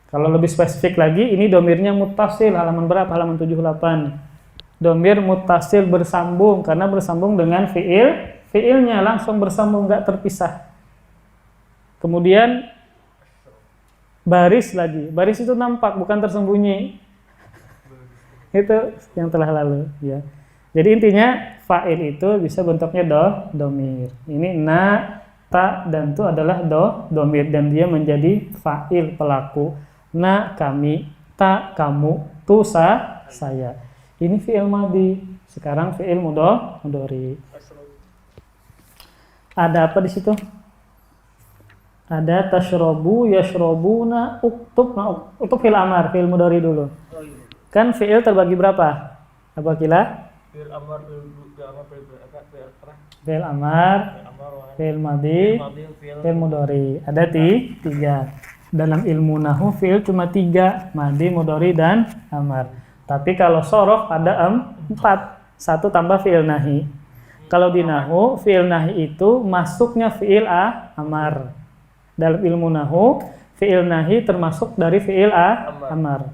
Kalau lebih spesifik lagi, ini domirnya muttasil. Halaman berapa? Halaman 78. Domir muttasil bersambung, karena bersambung dengan fi'il. Fi'ilnya langsung bersambung, nggak terpisah. Kemudian baris lagi. Baris itu nampak, bukan tersembunyi. Itu yang telah lalu. Ya. Jadi intinya fa'il itu bisa bentuknya domir. Ini na, ta, dan tu adalah domir. Dan dia menjadi fa'il pelaku. Na, kami. Ta, kamu. Tu, saya. Ini fi'il madhi. Sekarang fi'il mudhari. Ada apa di situ? Ada tashrobu, yashrobuna, uktub. Nah, uktub fi'il amar, fi'il mudhari dulu. Kan fi'il terbagi berapa? Apa kila? Fi'il amar, fi'il madhi, fi'il mudhari. Ada tiga. Dalam ilmu nahu fi'il cuma 3, madhi, mudhari, dan amar. Tapi kalau sorof ada 4, 1 tambah fi'il nahi. Kalau di nahu, fi'il nahi itu masuknya fi'il amar. Dalam ilmu nahu, fi'il nahi termasuk dari fi'il amar.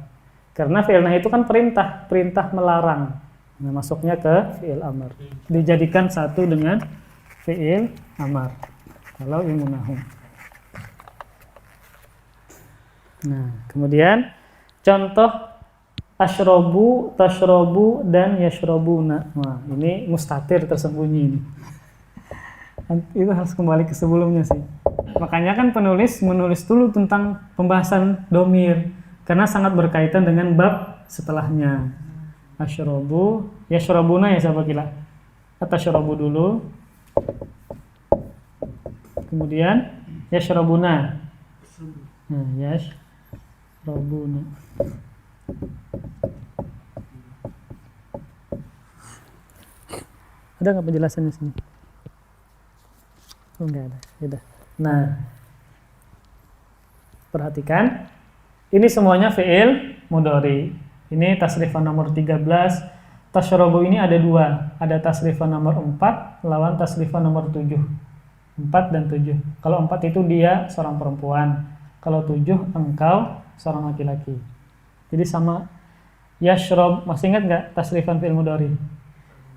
Karena fi'il nahi itu kan perintah melarang. Nah, masuknya ke fi'il amar. Dijadikan satu dengan fi'il amar. Kalau ilmu nahu. Nah, kemudian contoh ashrobu, tashrobu, dan yashrobuna. Nah, ini mustatir, tersembunyi ini. Itu harus kembali ke sebelumnya sih. Makanya kan penulis menulis dulu tentang pembahasan domir, karena sangat berkaitan dengan bab setelahnya. Ashrobu, yashrobuna ya sahabat kila. Kata shrobu dulu. Kemudian yashrobuna. Nah, yashrobuna. Ada nggak penjelasannya sini? Oh, enggak ada. Yaudah. Nah, perhatikan. Ini semuanya fi'il mudhari. Ini tasrifan nomor 13. Tashrobu ini ada 2. Ada tasrifan nomor 4 lawan tasrifan nomor 7. 4 dan 7. Kalau 4 itu dia seorang perempuan. Kalau 7 engkau seorang laki-laki. Jadi sama yashrob. Masih ingat nggak tasrifan fi'il mudhari?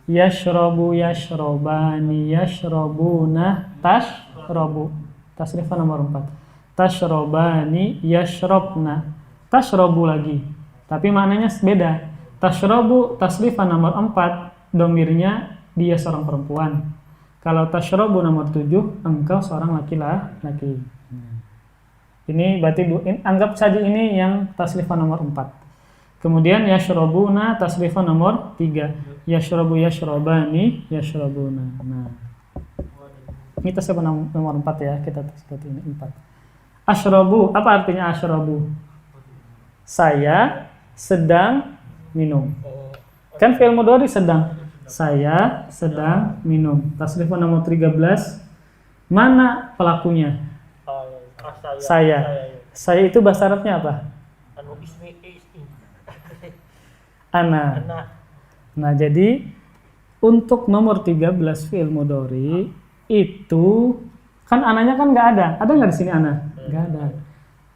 Yashrobu, yashrobani, yashrobuna, tashrobu. Tasrifan nomor 4. Tashrobani, yashrobna. Tashrobu lagi. Tapi maknanya beda. Tashrobu, tasrifan nomor 4. Domirnya dia seorang perempuan. Kalau tashrobu nomor 7, engkau seorang laki-laki. Ini berarti anggap saja ini yang tasrifan nomor 4. Kemudian yashrobuna tasrifan nomor 3. Yashrobu, yashrobani, yashrobuna. Nah, ini tasrifan nomor 4 ya. Kita seperti ini 4. Ashrobu, apa artinya ashrobu? Saya sedang minum. Kan fi'il mudhari sedang. Saya sedang minum. Tasrifan nomor 13. Mana pelakunya? Saya. Saya itu bahasa Arabnya apa? Ana. Nah, jadi untuk nomor 13 fi'il mudhari itu kan ananya kan nggak ada. Ada nggak di sini ana? Nggak ada.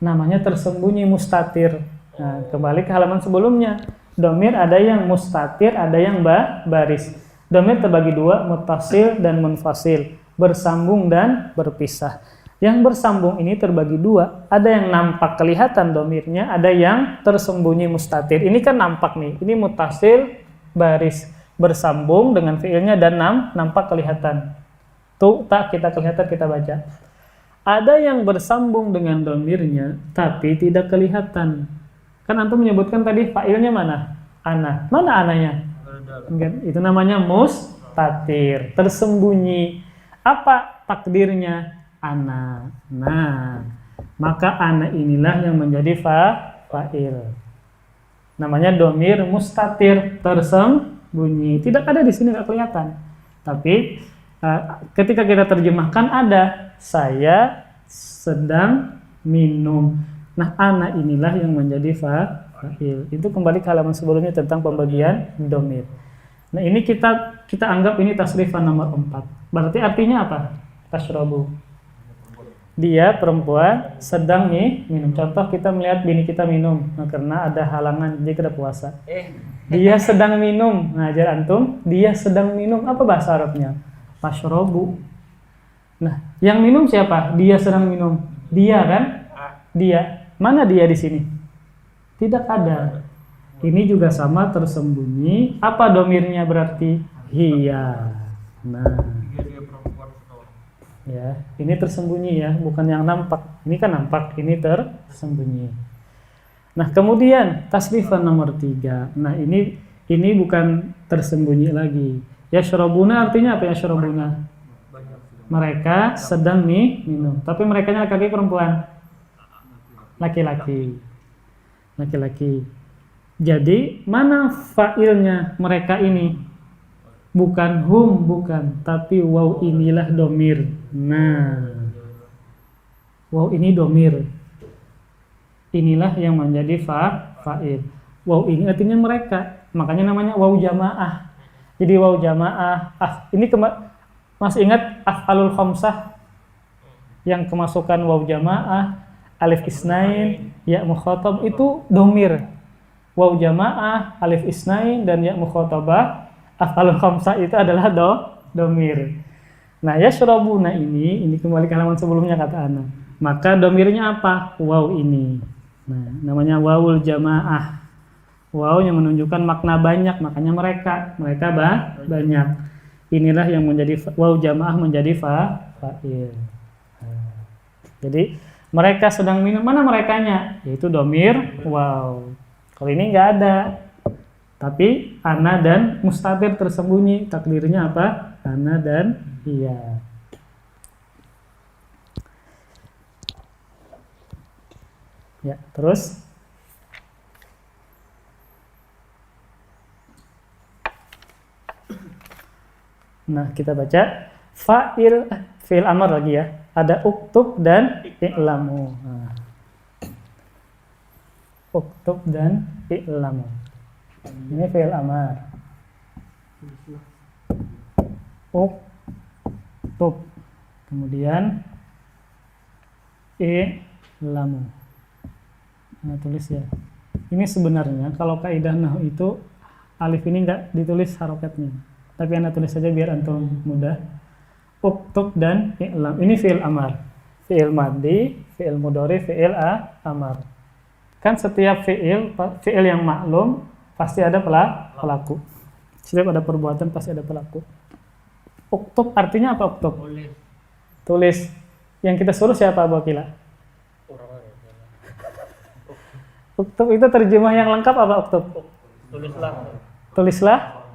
Namanya tersembunyi mustatir. Nah, kembali ke halaman sebelumnya. Domir ada yang mustatir, ada yang baris. Domir terbagi dua, muttasil dan munfasil, bersambung dan berpisah. Yang bersambung ini terbagi dua, ada yang nampak kelihatan domirnya, ada yang tersembunyi mustatir. Ini kan nampak nih, ini muttasil, baris, bersambung dengan fiilnya dan nampak kelihatan. Tuh, tak kita kelihatan, kita baca. Ada yang bersambung dengan domirnya, tapi tidak kelihatan. Kan antum menyebutkan tadi fa'ilnya mana? Ana. Mana ananya? Itu namanya mustatir, tersembunyi. Apa takdirnya? Ana. Nah, maka ana inilah yang menjadi fa'il. Namanya domir mustatir, tersembunyi. Tidak ada di sini, nggak kelihatan. Tapi ketika kita terjemahkan ada, saya sedang minum. Nah, ana inilah yang menjadi fa'il. Itu kembali ke halaman sebelumnya tentang pembagian domir. Nah, ini kita anggap ini tasrifan nomor 4. Berarti artinya apa? Tashrabu. Dia perempuan sedang minum. Contoh kita melihat bini kita minum. Nah, karena ada halangan jadi kita puasa. Dia sedang minum. Ngajar antum, dia sedang minum. Apa bahasa Arabnya? Tashrabu. Nah, yang minum siapa? Dia sedang minum. Dia kan? Dia. Mana dia di sini? Tidak ada. Ini juga sama tersembunyi. Apa domirnya berarti? Hiya. Nah, ya, ini tersembunyi ya, bukan yang nampak. Ini kan nampak, ini tersembunyi. Nah, kemudian tasrifan nomor 3. Nah, ini bukan tersembunyi lagi. Yashrabuna artinya apa yashrabuna? Mereka sedang minum. Tapi merekanya laki-laki perempuan? Laki-laki. Laki-laki. Jadi, mana fa'ilnya mereka ini? Bukan hum, bukan, tapi waw inilah domir. Nah, waw ini domir. Inilah yang menjadi fa'il. Waw ini artinya mereka, makanya namanya waw jamaah. Jadi waw jamaah. Ini masih ingat af'alul khamsah yang kemasukan waw jamaah, alif isnain, ya mukhatab itu domir. Waw jamaah, alif isnain dan ya mukhatabah. Af'alul khamsah itu adalah domir. Nah, yashrabuna ini kembali ke halaman sebelumnya kata ana. Maka domirnya apa? Waw ini. Nah, namanya wawul jamaah. Waw yang menunjukkan makna banyak, makanya mereka banyak. Inilah yang menjadi waw jamaah menjadi fa'il. Nah, jadi mereka sedang minum, mana merekanya? Yaitu domir waw. Kalau ini nggak ada. Tapi ana dan mustatir tersembunyi. Takdirnya apa? Ana dan hiya. Ya, terus nah, kita baca fi'il amar lagi ya. Ada uktub dan i'lamu. Nah. Uktub dan i'lamu. Ini fi'il amar. Uktub. Kemudian i'lamu. Nah, tulis ya. Ini sebenarnya kalau kaidah nahwu itu alif ini enggak ditulis harokatnya. Tapi Anda tulis saja biar antum mudah. Uktub dan i'lam. Ini fi'il amar. Fi'il madhi, fi'il mudhari, fi'il amar. Kan setiap fi'il yang maklum pasti ada pelaku. Setiap ada perbuatan pasti ada pelaku. Uktub artinya apa uktub? Tulis. Yang kita suruh siapa Abu Akila? Uktub itu terjemah yang lengkap apa uktub? Tulislah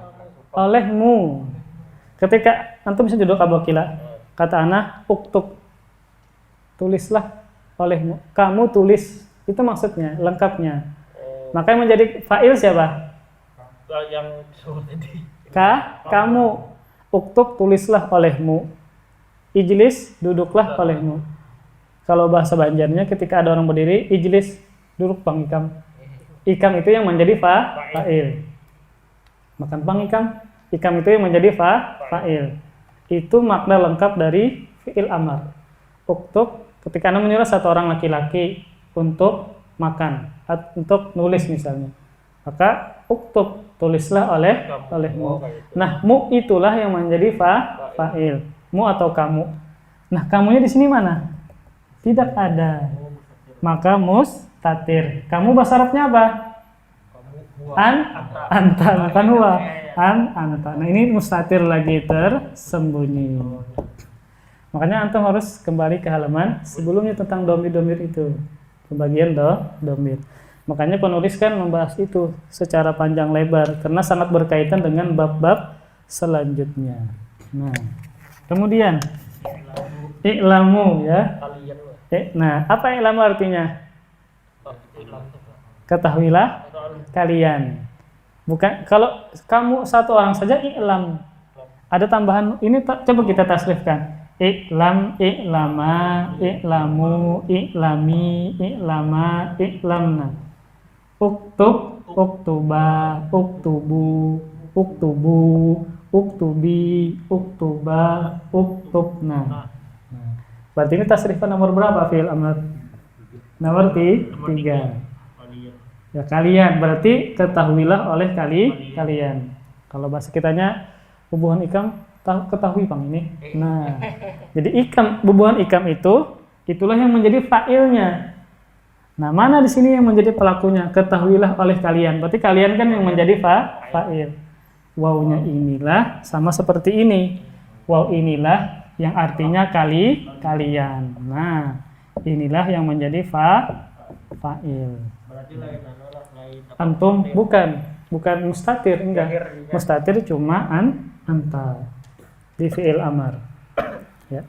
olehmu. Ketika antum bisa duduk Abu Akila, kata ana uktub. Tulislah olehmu. Kamu tulis. Itu maksudnya, lengkapnya. Maka yang menjadi fa'il siapa? Yang suruh tadi. Kamu. Uktub tulislah olehmu. Ijlis duduklah olehmu. Kalau bahasa Banjarnya ketika ada orang berdiri, ijlis duduk pang ikam. Ikam itu yang menjadi fa'il. Makan pang ikam. Ikam itu yang menjadi fa'il. Itu makna lengkap dari fi'il amar. Uktub ketika Anda menyuruh satu orang laki-laki untuk makan, untuk nulis misalnya. Maka uktub, tulislah olehmu. Nah, mu itulah yang menjadi fa'il. Mu atau kamu. Nah, kamunya di sini mana? Tidak ada. Maka mustatir. Kamu bahasa Arabnya apa? Anta, bukan huwa. Anta. Nah, ini mustatir lagi tersembunyi. Makanya antum harus kembali ke halaman sebelumnya tentang domir-domir itu. Pembagian domir. Makanya penulis kan membahas itu secara panjang lebar karena sangat berkaitan dengan bab-bab selanjutnya. Nah, kemudian i'lamu ya. Nah, apa i'lamu artinya? Ketahuilah kalian. Bukan kalau kamu satu orang saja i'lam. Ada tambahan ini coba kita tasrifkan. I'lam, i'lama, i'lamu, i'lami, i'lama, i'lamna. Uktub, uktuba, uktubu, uktubu, uktubi, uktuba, uktubna. Berarti ini tasrifan nomor berapa fi'il amr? Nomor 3. Ya kalian, berarti ketahuilah oleh kalian. Kalau bahasa kitanya hubungan ikam ketahui Bang ini. Nah, jadi bubuhan ikam itulah yang menjadi fa'ilnya. Nah, mana di sini yang menjadi pelakunya? Ketahuilah oleh kalian. Berarti kalian kan yang menjadi fa'il. Wawnya inilah sama seperti ini. Waw inilah yang artinya kalian. Nah, inilah yang menjadi fa'il. Berarti lain Antum bukan mustatir, enggak. Mustatir cuma anta. Di fi'il amar ya.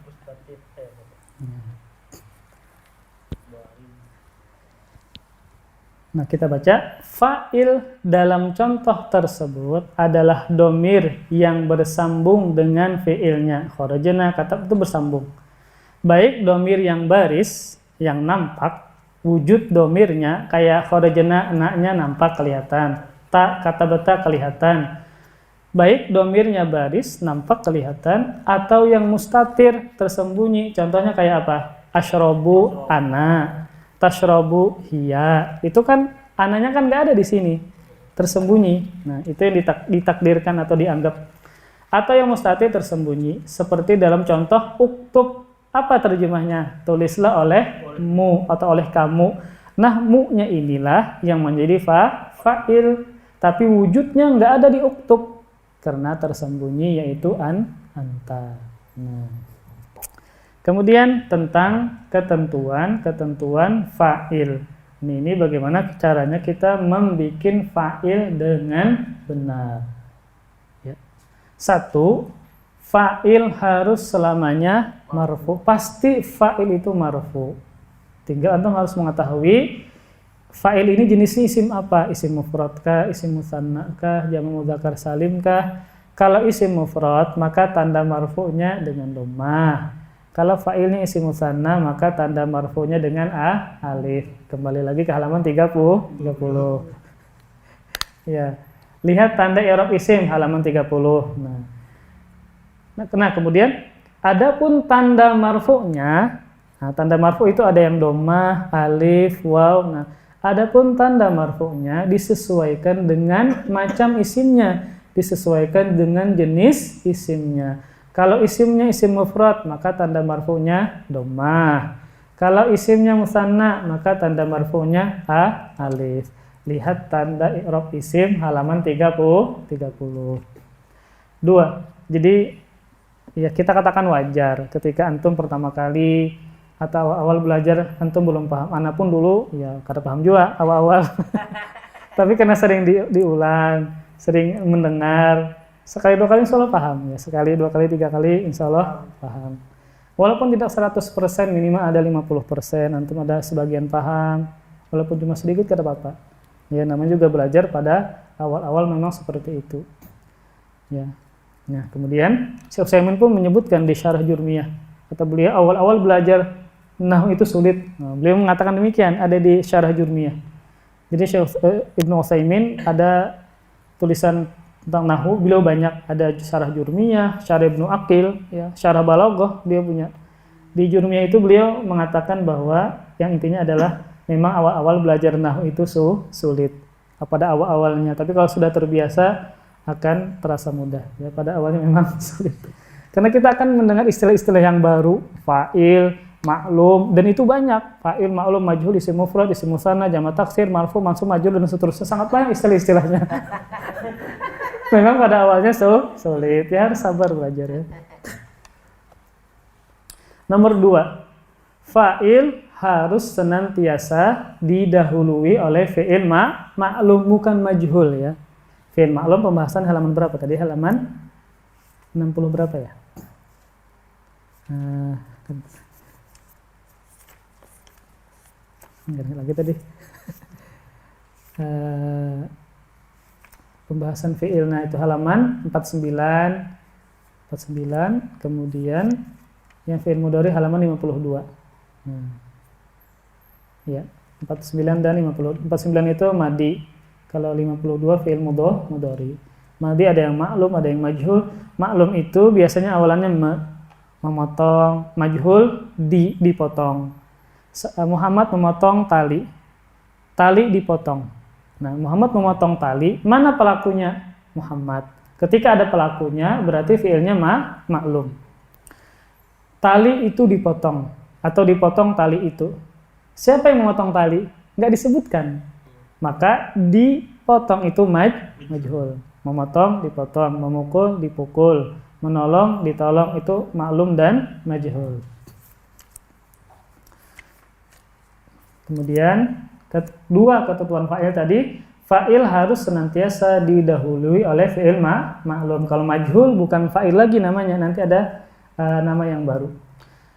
Nah, kita baca fa'il dalam contoh tersebut adalah domir yang bersambung dengan fi'ilnya. Kharajna kata itu bersambung. Baik domir yang baris yang nampak, wujud domirnya kayak kharajna enaknya nampak kelihatan. Ta kata beta kelihatan. Baik domirnya baris, nampak kelihatan, atau yang mustatir, tersembunyi. Contohnya kayak apa? Ashrobu ana, tashrobu hiya. Itu kan, ananya kan nggak ada di sini, tersembunyi. Nah, itu yang ditakdirkan atau dianggap. Atau yang mustatir tersembunyi, seperti dalam contoh uktub. Apa terjemahnya? Tulislah olehmu atau oleh kamu. Nah, mu-nya inilah yang menjadi fa'il, tapi wujudnya nggak ada di uktub. Karena tersembunyi yaitu anta. Nah. Kemudian tentang ketentuan fa'il. Ini bagaimana caranya kita membuat fa'il dengan benar. Ya. 1. Fa'il harus selamanya marfu. Pasti fa'il itu marfu. Tinggal antum harus mengetahui fa'il ini jenisnya isim apa? Isim mufrad kah, isim musanna kah, jamak mudzakkar salim kah? Kalau isim mufrad, maka tanda marfu'nya dengan dhammah. Kalau fa'ilnya isim musanna, maka tanda marfu'nya dengan alif. Kembali lagi ke halaman 30. Ya. Lihat tanda i'rab isim halaman 30. Nah, kemudian adapun tanda marfu'nya, tanda marfu' itu ada yang dhammah, alif, waw. Nah, adapun tanda marfu'nya disesuaikan dengan macam isimnya, disesuaikan dengan jenis isimnya. Kalau isimnya isim mufrad, maka tanda marfu'nya dhammah. Kalau isimnya musanna, maka tanda marfu'nya alif. Lihat tanda i'rab isim halaman 30. 2. Jadi ya kita katakan wajar ketika antum pertama kali atau awal belajar antum belum paham. Ana pun dulu ya kada paham juga awal-awal. Tapi karena sering diulang, sering mendengar, sekali dua kali insya Allah paham ya. Sekali, dua kali, tiga kali insya Allah paham. Walaupun tidak 100%, minimal ada 50%, antum ada sebagian paham. Walaupun cuma sedikit kada apa-apa. Ya namanya juga belajar pada awal-awal memang seperti itu. Ya. Nah, kemudian Syekh Utsaimin pun menyebutkan di Syarah Jurmiyah. Kata beliau awal-awal belajar nahwu itu sulit. Nah, beliau mengatakan demikian ada di Syarah Jurmiyah. Jadi Syekh Ibnu Utsaimin ada tulisan tentang nahwu, beliau banyak, ada Syarah Jurmiyah, Syarah Ibnu Aqil, ya, Syarah Balaghah dia punya. Di Jurmiyah itu beliau mengatakan bahwa yang intinya adalah memang awal-awal belajar nahwu itu sulit. pada awal-awalnya. Tapi kalau sudah terbiasa akan terasa mudah. Ya, pada awalnya memang sulit. Karena kita akan mendengar istilah-istilah yang baru, fa'il, maklum, dan itu banyak. Fa'il, maklum, majhul, isim mufrad, isim musanna, jamak taksir, marfu, mansub, majhul, dan seterusnya. Sangat banyak istilah-istilahnya. Memang pada awalnya sulit. Ya harus sabar belajar ya. Nomor 2, fa'il harus senantiasa didahului oleh fi'il maklum, bukan majhul ya. Fi'il maklum pembahasan halaman berapa tadi? Halaman 60 berapa ya? Enggak lagi tadi. Pembahasan fi'il, nah itu halaman 49, kemudian yang fi'il mudhari halaman 52. Ya, 49 dan 50. 49 itu madi. Kalau 52 fi'il mudhari. Madi ada yang maklum, ada yang majhul. Maklum itu biasanya awalannya memotong, majhul dipotong. Muhammad memotong tali. Tali dipotong. Nah, Muhammad memotong tali, mana pelakunya? Muhammad. Ketika ada pelakunya, berarti fi'ilnya maklum. Tali itu dipotong atau dipotong tali itu. Siapa yang memotong tali? Nggak disebutkan. Maka dipotong itu majhul. Memotong, dipotong. Memukul, dipukul. Menolong, ditolong, itu maklum dan majhul. Kemudian kedua ketentuan fa'il tadi, fa'il harus senantiasa didahului oleh fi'il maklum. Kalau majhul bukan fa'il lagi namanya, nanti ada nama yang baru.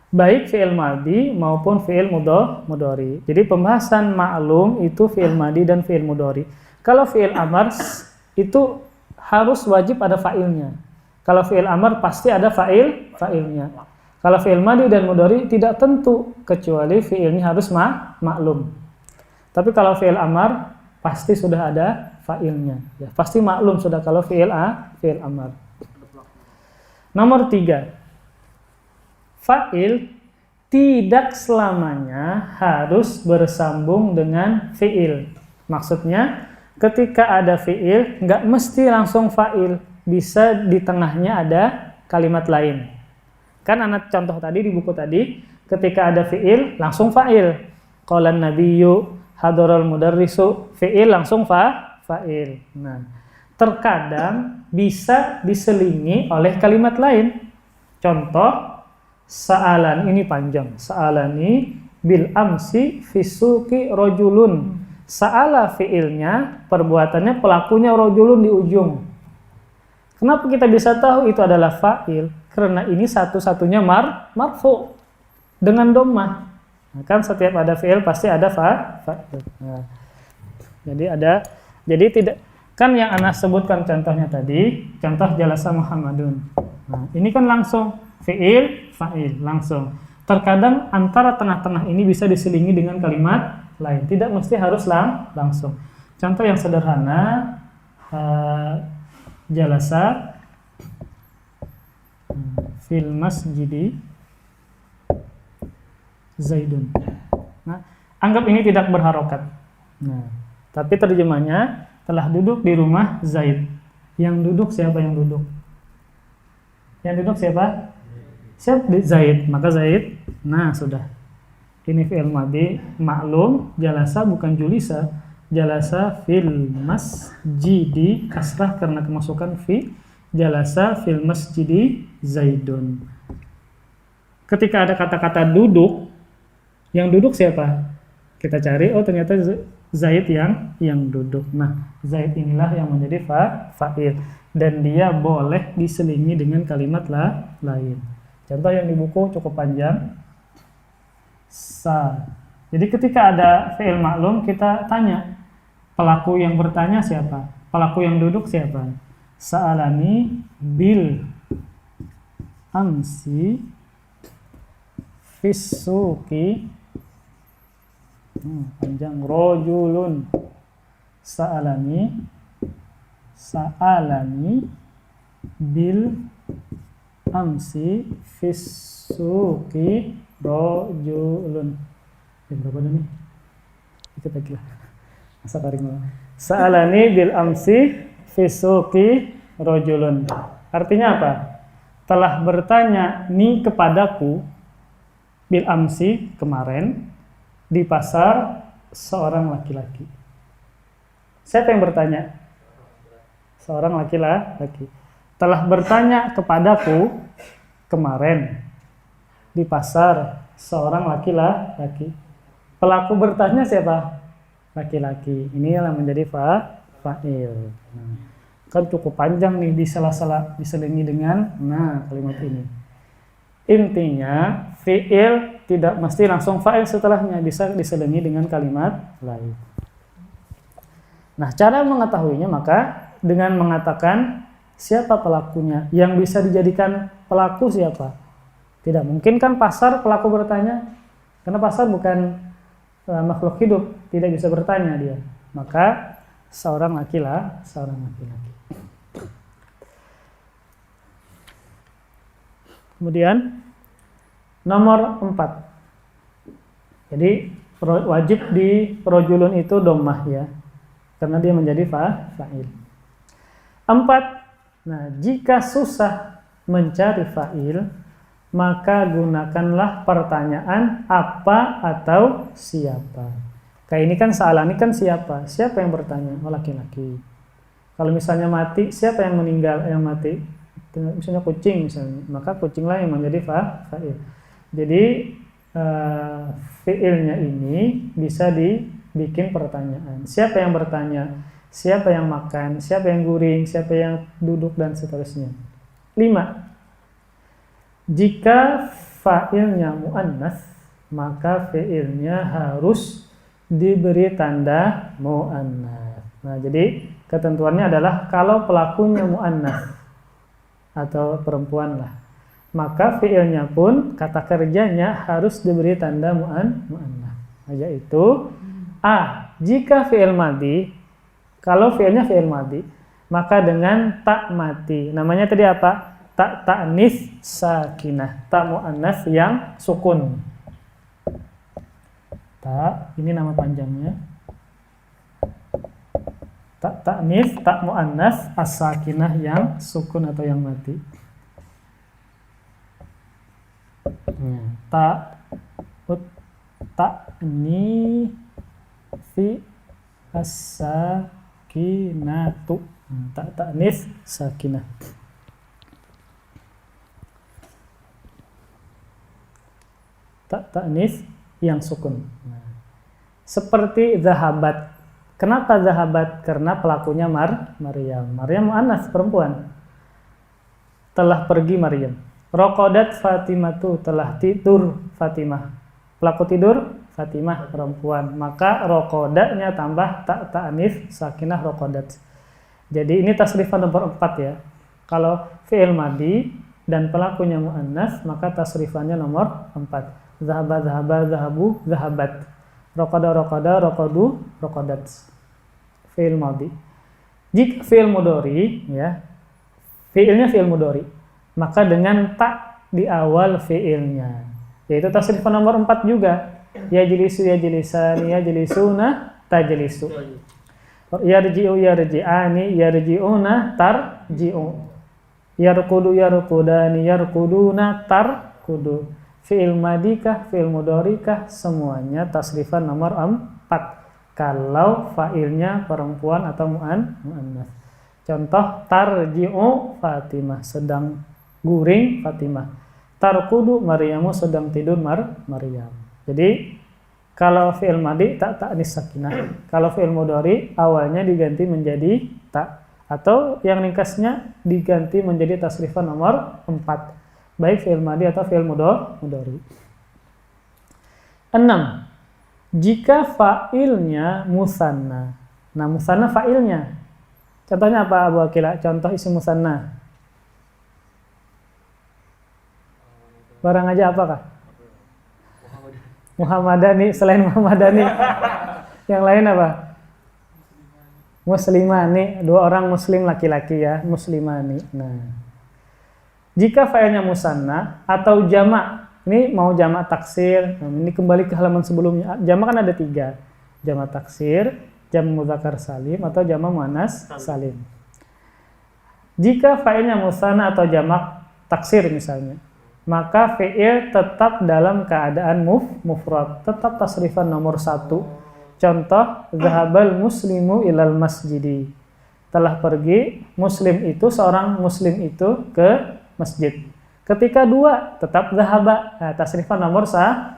Baik fi'il madi maupun fi'il mudhari. Jadi pembahasan maklum itu fi'il madi dan fi'il mudhari. Kalau fi'il amar itu harus wajib ada fa'ilnya. Kalau fi'il amar pasti ada fa'ilnya. Kalau fi'il madi dan mudhari tidak tentu, kecuali fi'ilnya harus maklum. Tapi kalau fi'il amar pasti sudah ada fa'ilnya. Ya, pasti maklum sudah kalau fi'il amar. Nomor 3. Fa'il tidak selamanya harus bersambung dengan fi'il. Maksudnya, ketika ada fi'il, nggak mesti langsung fa'il. Bisa di tengahnya ada kalimat lain. Kan anak contoh tadi di buku tadi, ketika ada fi'il, langsung fa'il. Qalan nabiyyu, hadaral mudarrisu, fi'il langsung fa'il. Nah, terkadang bisa diselingi oleh kalimat lain. Contoh, sa'alan, ini panjang. Sa'alani bil amsi fisuki rojulun. Sa'ala fi'ilnya, perbuatannya, pelakunya rojulun di ujung. Kenapa kita bisa tahu itu adalah fa'il? Karena ini satu-satunya marfu dengan dhammah. Nah, kan setiap ada fi'il pasti ada fa'il. Nah, jadi tidak, kan yang Anas sebutkan contohnya tadi, contoh jalasa Muhammadun. Nah, ini kan langsung fi'il, fa'il, langsung. Terkadang antara tengah-tengah ini bisa diselingi dengan kalimat lain. Tidak mesti harus langsung. Contoh yang sederhana, jalasa fil masjidi Zaidun. Nah, anggap ini tidak berharokat. Nah, tapi terjemahnya telah duduk di rumah Zaid. Yang duduk siapa yang duduk? Yang duduk siapa? Siapa? Zaid. Maka Zaid. Nah, sudah. Ini fi'il madhi maklum, jalasa bukan julisa. Jalasa fil masjidi, kasrah karena kemasukan fi. Jalasa fil masjidi Zaidun. Ketika ada kata-kata duduk, yang duduk siapa? Kita cari, oh ternyata Zaid yang duduk. Nah, Zaid inilah yang menjadi fa'il. Dan dia boleh diselingi dengan kalimat lain. Contoh yang di buku cukup panjang. Jadi ketika ada fi'il maklum, kita tanya, pelaku yang bertanya siapa? Pelaku yang duduk siapa? Sa'alani bil amsi fisuki, panjang, rojulun. Sa'alani bil amsi fisuki rojulun. Berapa nih? Ikut lagi lah. Masa tarik malah. Sa'alani bil amsi fisuki rojulun. Artinya apa? Telah bertanya ni kepadaku bil amsi kemarin di pasar seorang laki-laki. Siapa yang bertanya? Seorang laki-laki. Telah bertanya kepadaku kemarin di pasar seorang laki-laki. Pelaku bertanya siapa? Laki-laki. Ini yang menjadi fa'il. Kan cukup panjang nih di sela-sela diselingi dengan kalimat ini. Intinya fi'il tidak mesti langsung fa'il setelahnya, bisa diselingi dengan kalimat lain. Nah, cara mengetahuinya maka dengan mengatakan siapa pelakunya, yang bisa dijadikan pelaku siapa. Tidak mungkin kan pasar pelaku bertanya, karena pasar bukan makhluk hidup, tidak bisa bertanya dia. Maka seorang laki-laki. Kemudian nomor 4. Jadi wajib di rojulun itu dhammah ya, karena dia menjadi fa'il. 4. Nah, jika susah mencari fa'il, maka gunakanlah pertanyaan apa atau siapa. Kayak ini kan sa'alani kan siapa? Siapa yang bertanya? Oh, laki-laki. Kalau misalnya mati, siapa yang meninggal, yang mati? Misalnya kucing misalnya, maka kucinglah yang menjadi fa'il. Jadi fi'ilnya ini bisa dibikin pertanyaan. Siapa yang bertanya? Siapa yang makan? Siapa yang guring? Siapa yang duduk dan seterusnya. 5. Jika fa'ilnya mu'annas, maka fi'ilnya harus diberi tanda mu'annas. Nah, jadi ketentuannya adalah kalau pelakunya mu'annas atau perempuan lah, maka fi'ilnya pun kata kerjanya harus diberi tanda mu'annas. Yaitu A. Jika fi'il madi, kalau fi'ilnya fi'il madi, maka dengan tak mati. Namanya tadi apa? Tak ta'nis sakinah, tak mu'annas yang sukun. Tak, ini nama panjangnya. Tak ta'nis, tak mu'annas as-sakinah yang sukun atau yang mati. Ta'ni fi as-sakinatu. Tak ta'nis sakinah. Tak ta'nis yang sukun. Nah, seperti zahabat. Kenapa zahabat? Karena pelakunya Maryam. Maryam mu'annas, perempuan. Telah pergi Maryam. Raqadat Fatimatu, telah tidur Fatimah. Pelaku tidur Fatimah, perempuan. Maka raqadanya tambah tak ta'nis sakinah raqadat. Jadi ini tasrifan nomor 4 ya. Kalau fi'il madi dan pelakunya mu'annas, maka tasrifannya nomor 4. Zahaba, zahaba, zahabu, zahabat. Raqada, raqada, raqadu, raqadat. Fi'il madhi. Jika fi'il mudhari ya, fi'ilnya fi'il mudhari, maka dengan tak di awal fi'ilnya, yaitu tasrifan nomor 4 juga. Yajlisu, yajlisani, yajlisuna, tajlisu. Yarji'u, yarji'ani, yarji'una, tarji'u. Yarqudu, yarqudani, yarquduna, tarqudu. Fi'il madikah, fi'il mudharikah, semuanya tasrifan nomor 4 kalau fa'ilnya perempuan atau mu'annas. Contoh, tarji'u Fatimah, sedang guring Fatimah. Tarqudu Maryamu, sedang tidur Maryam. Jadi kalau fi'il madi tak ta'nis sakinah. Kalau fi'il mudhari awalnya diganti menjadi tak, atau yang ringkasnya diganti menjadi tasrifan nomor 4. Baik fi'il madi atau fi'il mudhari. 6. Jika fa'ilnya musanna. Nah, musanna fa'ilnya. Contohnya apa Abu Akila? Contoh isim musanna. Barang aja apakah? Muhammadani, selain Muhammadani. Yang lain apa? Muslimani, 2 orang muslim laki-laki ya, muslimani. Nah, jika fa'ilnya musanna atau jamak, ini mau jamak taksir, ini kembali ke halaman sebelumnya. Jamak kan ada 3, jamak taksir, jamak muzakkar salim atau jamak muannas salim. Jika fa'ilnya musanna atau jamak taksir misalnya, maka fi'il tetap dalam keadaan mufrad, tetap tasrifan nomor 1. Contoh, zahabal muslimu ilal masjidi. Telah pergi seorang muslim itu ke masjid. Ketika 2, tetap zahaba. Nah, tasrifan nomor 1.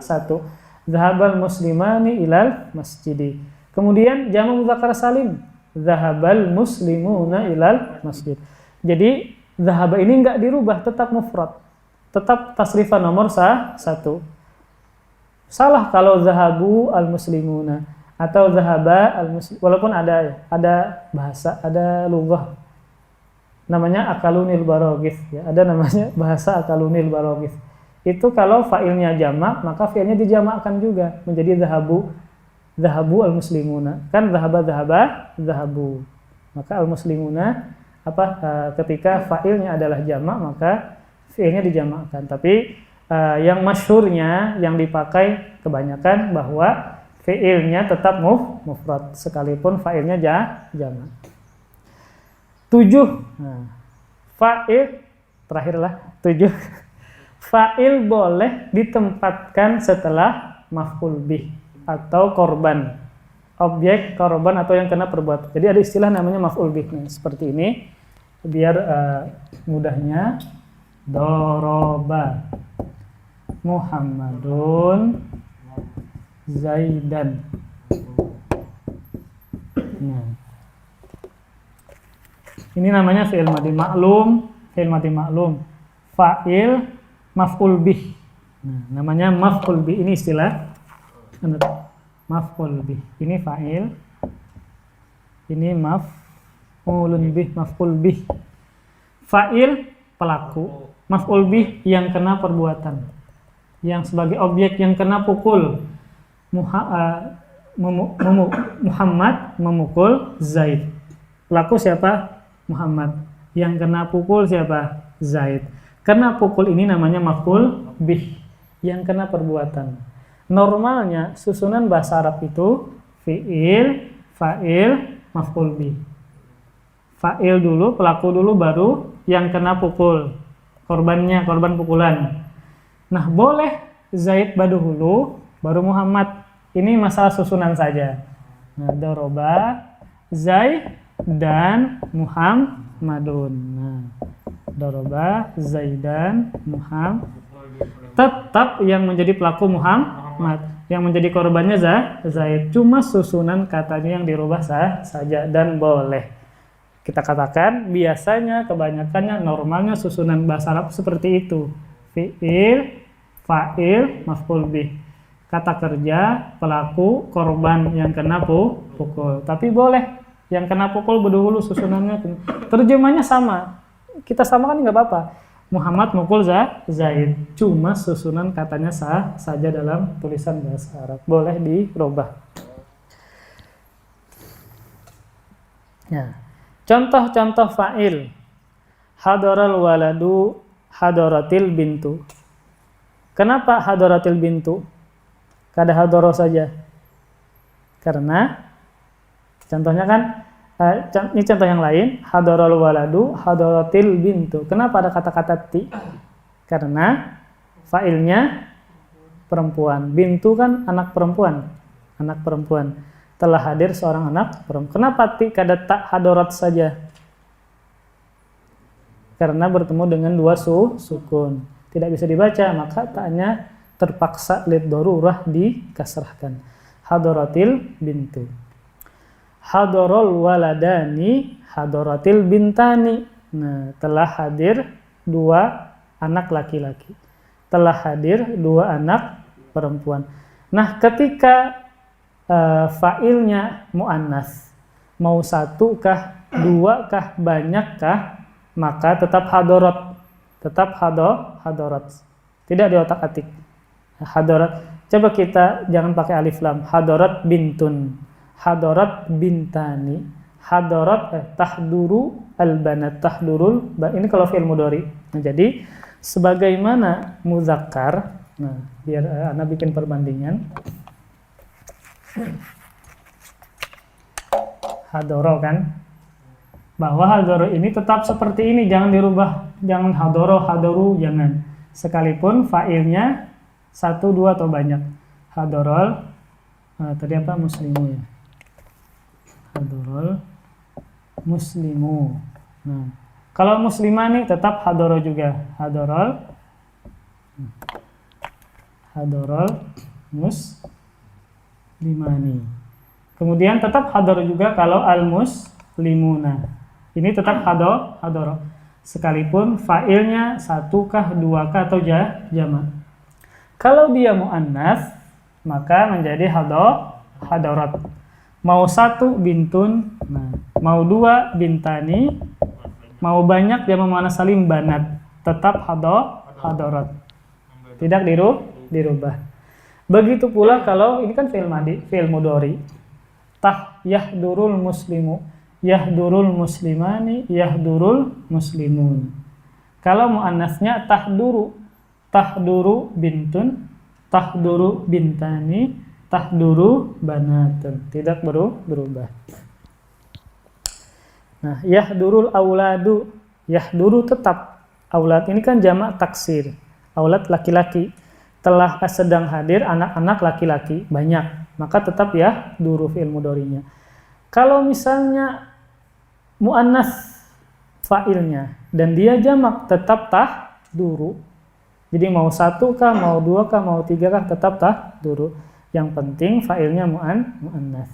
Zahabal muslimani ilal masjidi. Kemudian jamak muzakkar salim, zahabal muslimuna ilal masjid. Jadi zahaba ini enggak dirubah, tetap mufrad. Tetap tasrifan nomor 1. Salah kalau zahabu al-muslimuna atau zahaba al-muslim, walaupun ada bahasa, ada lughah namanya akalunil barogis ya, ada namanya bahasa akalunil barogis. Itu kalau fa'ilnya jamak, maka fi'ilnya dijamakkan juga menjadi zahabu al-muslimuna. Kan zahabu. Maka al-muslimuna ketika fa'ilnya adalah jamak, maka fi'ilnya dijamakkan. Tapi yang masyhurnya yang dipakai kebanyakan bahwa fi'ilnya tetap mufrad sekalipun fa'ilnya jamak. 7. Nah, fa'il terakhirlah 7. Fa'il boleh ditempatkan setelah maf'ul bih atau korban. Objek korban atau yang kena perbuatan. Jadi ada istilah namanya maf'ul bih. Nah, seperti ini biar mudahnya. Doroba Muhammadun Zaidan. Nah, ini namanya fi'il madhi maklum, fa'il maf'ul bih. Nah, namanya maf'ul bih, ini istilah maf'ul bih. Ini fa'il, ini maf'ulun bih, maf'ul bih. Fa'il pelaku, maf'ul bih yang kena perbuatan, yang sebagai objek yang kena pukul. Muhammad memukul Zaid. Pelaku siapa? Muhammad. Yang kena pukul siapa? Zaid. Kena pukul ini namanya maf'ul bih, yang kena perbuatan. Normalnya susunan bahasa Arab itu fi'il, fa'il, maf'ul bih. Fa'il dulu, pelaku dulu, baru yang kena pukul, korbannya, korban pukulan. Nah, boleh Zaid dahulu, baru Muhammad. Ini masalah susunan saja. Nah, doroba Zaid dan Muhammadun. Nah, doroba Zaidan Muhammad. Tetap yang menjadi pelaku Muhammad, yang menjadi korbannya Zaid. Cuma susunan katanya yang dirubah saja dan boleh. Kita katakan biasanya kebanyakannya normalnya susunan bahasa Arab seperti itu. Fi'il, fa'il, maf'ul bih. Kata kerja, pelaku, korban yang kena pukul. Tapi boleh yang kena pukul berdahulu susunannya. Terjemahnya sama. Kita samakan nggak apa-apa. Muhammad mukul Zaid. Cuma susunan katanya sah saja dalam tulisan bahasa Arab. Boleh dirubah. Ya. Contoh-contoh fa'il. Hadaral waladu, hadaratil bintu. Kenapa hadaratil bintu? Kada hadoro saja. Karena contohnya kan ini contoh yang lain, hadaral waladu, hadaratil bintu. Kenapa ada kata-kata ti? Karena fa'ilnya perempuan. Bintu kan anak perempuan. Anak perempuan. Telah hadir seorang anak perempuan. Kenapa ti kada tak hadarat saja? Karena bertemu dengan dua sukun. Tidak bisa dibaca, maka taknya terpaksa lid darurah dikasrahkan. Hadaratil bintu. Hadarul waladani, hadaratil bintani. Nah, telah hadir dua anak laki-laki. Telah hadir dua anak perempuan. Nah, ketika fa'ilnya mu'annas, mau satu kah, dua kah, banyak kah, maka tetap hadarat. Tetap hadarat. Tidak di otak-atik. Hadarat. Coba kita jangan pakai alif lam. Hadarat bintun, hadarat bintani, hadarat tahduru albanat, tahdurul. Ini kalau fi'il mudhari. Nah, jadi sebagaimana muzakkar. Nah, biar Ana bikin perbandingan. hadoro kan, bahwa hadoro ini tetap seperti ini, jangan dirubah, jangan hadoro, hadoru, jangan. Sekalipun fa'ilnya 1, 2 atau banyak. Hadorol, tadi apa, muslimu ya. Hadorol, muslimu. Nah, kalau muslimani tetap hadoro juga. Hadorol, muslimani. Kemudian tetap hadoro juga kalau al-muslimuna. Ini tetap hadoro. Sekalipun fa'ilnya 1kah, 2kah atau jamak. Kalau dia mu'annas, maka menjadi hadorat. Mau 1 bintun, nah, mau 2 bintani, mau banyak dia mu'annas salim banat, tetap hadorat. Tidak dirubah. Begitu pula kalau ini kan fi'il madi, fi'il mudhari. Yahdurul muslimu, yahdurul muslimani, yahdurul muslimun. Kalau muannasnya tahduru bintun, tahduru bintani, tahduru banatun. Tidak berubah. Nah, yahdurul auladu, yahduru tetap. Aulad ini kan jamak taksir. Aulad laki-laki. Telah sedang hadir anak-anak laki-laki banyak, maka tetap yahduru fi'il mudhari'nya. Kalau misalnya muannas fa'ilnya dan dia jamak, tetap tahduru. Jadi mau 1kah, mau 2kah, mau 3kah, tetap tahduru. Yang penting fa'ilnya muannas.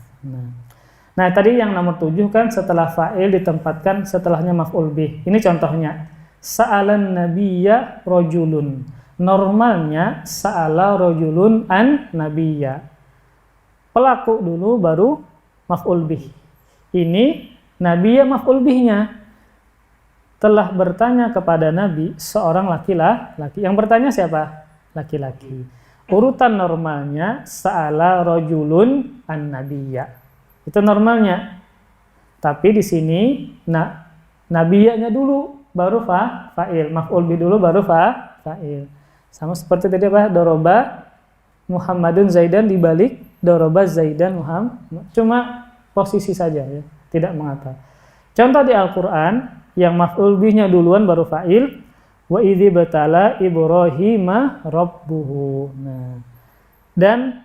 Nah, tadi yang nomor 7 kan setelah fa'il ditempatkan setelahnya maf'ul bih. Ini contohnya. Sa'alan nabiyya rajulun. Normalnya sa'ala rajulun an nabiyya. Pelaku dulu baru maf'ul bih. Ini nabiyya maf'ul bihnya. Telah bertanya kepada nabi seorang laki-laki. Yang bertanya siapa? Laki-laki. Urutan normalnya sa'ala rajulun an nabiyya. Itu normalnya. Tapi di sini nabiyyanya dulu baru fa'il. Maf'ul bih dulu baru fa'il. Sama seperti tadi apa? Doroba Muhammadun Zaidan dibalik doroba Zaidan Muhammad. Cuma posisi saja ya, tidak mengata. Contoh di Al-Qur'an yang maf'ul bihnya duluan baru fa'il. Wa idzi batala Ibrahima rabbuhu. Nah. Dan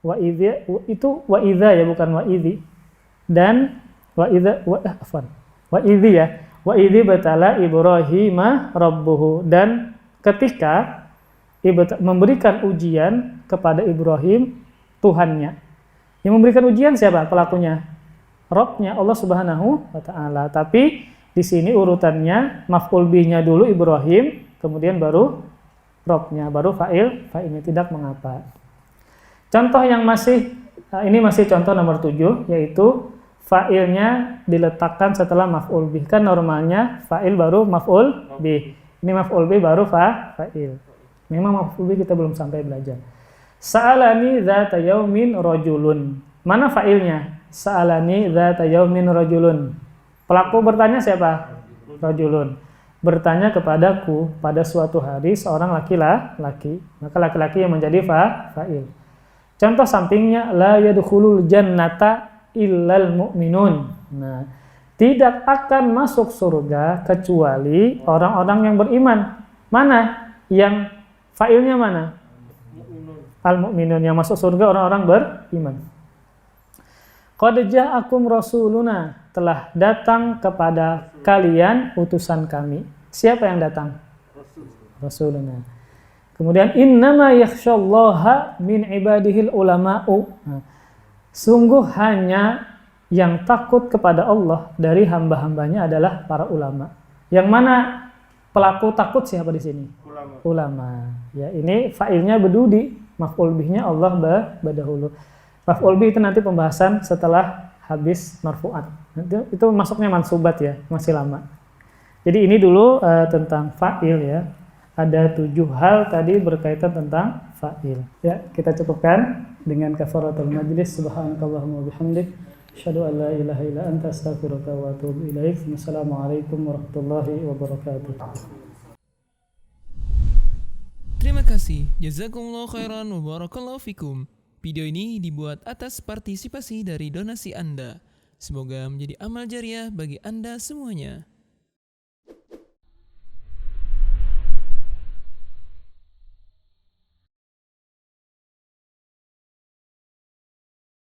wa idzi itu wa idza ya, bukan wa idzi. Dan wa idza wa idzi ya. Wa idzi batala Ibrahima rabbuhu. Dan ketika memberikan ujian kepada Ibrahim Tuhannya. Yang memberikan ujian siapa pelakunya? Rabbnya Allah Subhanahu wa taala. Tapi di sini urutannya maf'ul bihnya dulu Ibrahim, kemudian baru Rabbnya, baru fa'ilnya, tidak mengapa. Contoh yang ini masih contoh nomor 7, yaitu fa'ilnya diletakkan setelah maf'ul bih. Kan normalnya fa'il baru maf'ul bih. Ini maf'ul bih baru fa'il. Memang maf'ul bih kita belum sampai belajar. Sa'alani dzata yaumin rajulun. Mana fa'ilnya? Sa'alani dzata yaumin rajulun. Pelaku bertanya siapa? Rajulun. Bertanya kepadaku pada suatu hari seorang laki-laki. Maka laki-laki yang menjadi fa'il. Contoh sampingnya la yadkhulul jannata illal mu'minun. Nah, tidak akan masuk surga kecuali orang-orang yang beriman. Mana? Yang fa'ilnya mana? Al-mu'minun. Yang masuk surga orang-orang beriman. Qad ja'akum rasuluna. Telah datang kepada kalian utusan kami. Siapa yang datang? Rasuluna. Kemudian innama yakhsyallaha min ibadihil ulama'u. Nah, sungguh hanya yang takut kepada Allah dari hamba-hambanya adalah para ulama. Yang mana pelaku takut siapa di sini? Ulama. Ya, ini fa'ilnya bedudi, maf'ul bihnya Allah berdahulu. Maf'ul bih itu nanti pembahasan setelah habis marfu'at. Itu masuknya mansubat ya, masih lama. Jadi ini dulu tentang fa'il ya. Ada 7 hal tadi berkaitan tentang fa'il. Ya, kita cukupkan dengan kafaratul majlis. Subhanakallahumma wabihamdik. Asyhadu an la ilaha illa anta astaghfiruka wa atubu ilaik. Wassalamualaikum warahmatullahi wabarakatuh. Terima kasih. Jazakumullah khairan wa barakallahu fikum. Video ini dibuat atas partisipasi dari donasi Anda. Semoga menjadi amal jariah bagi Anda semuanya.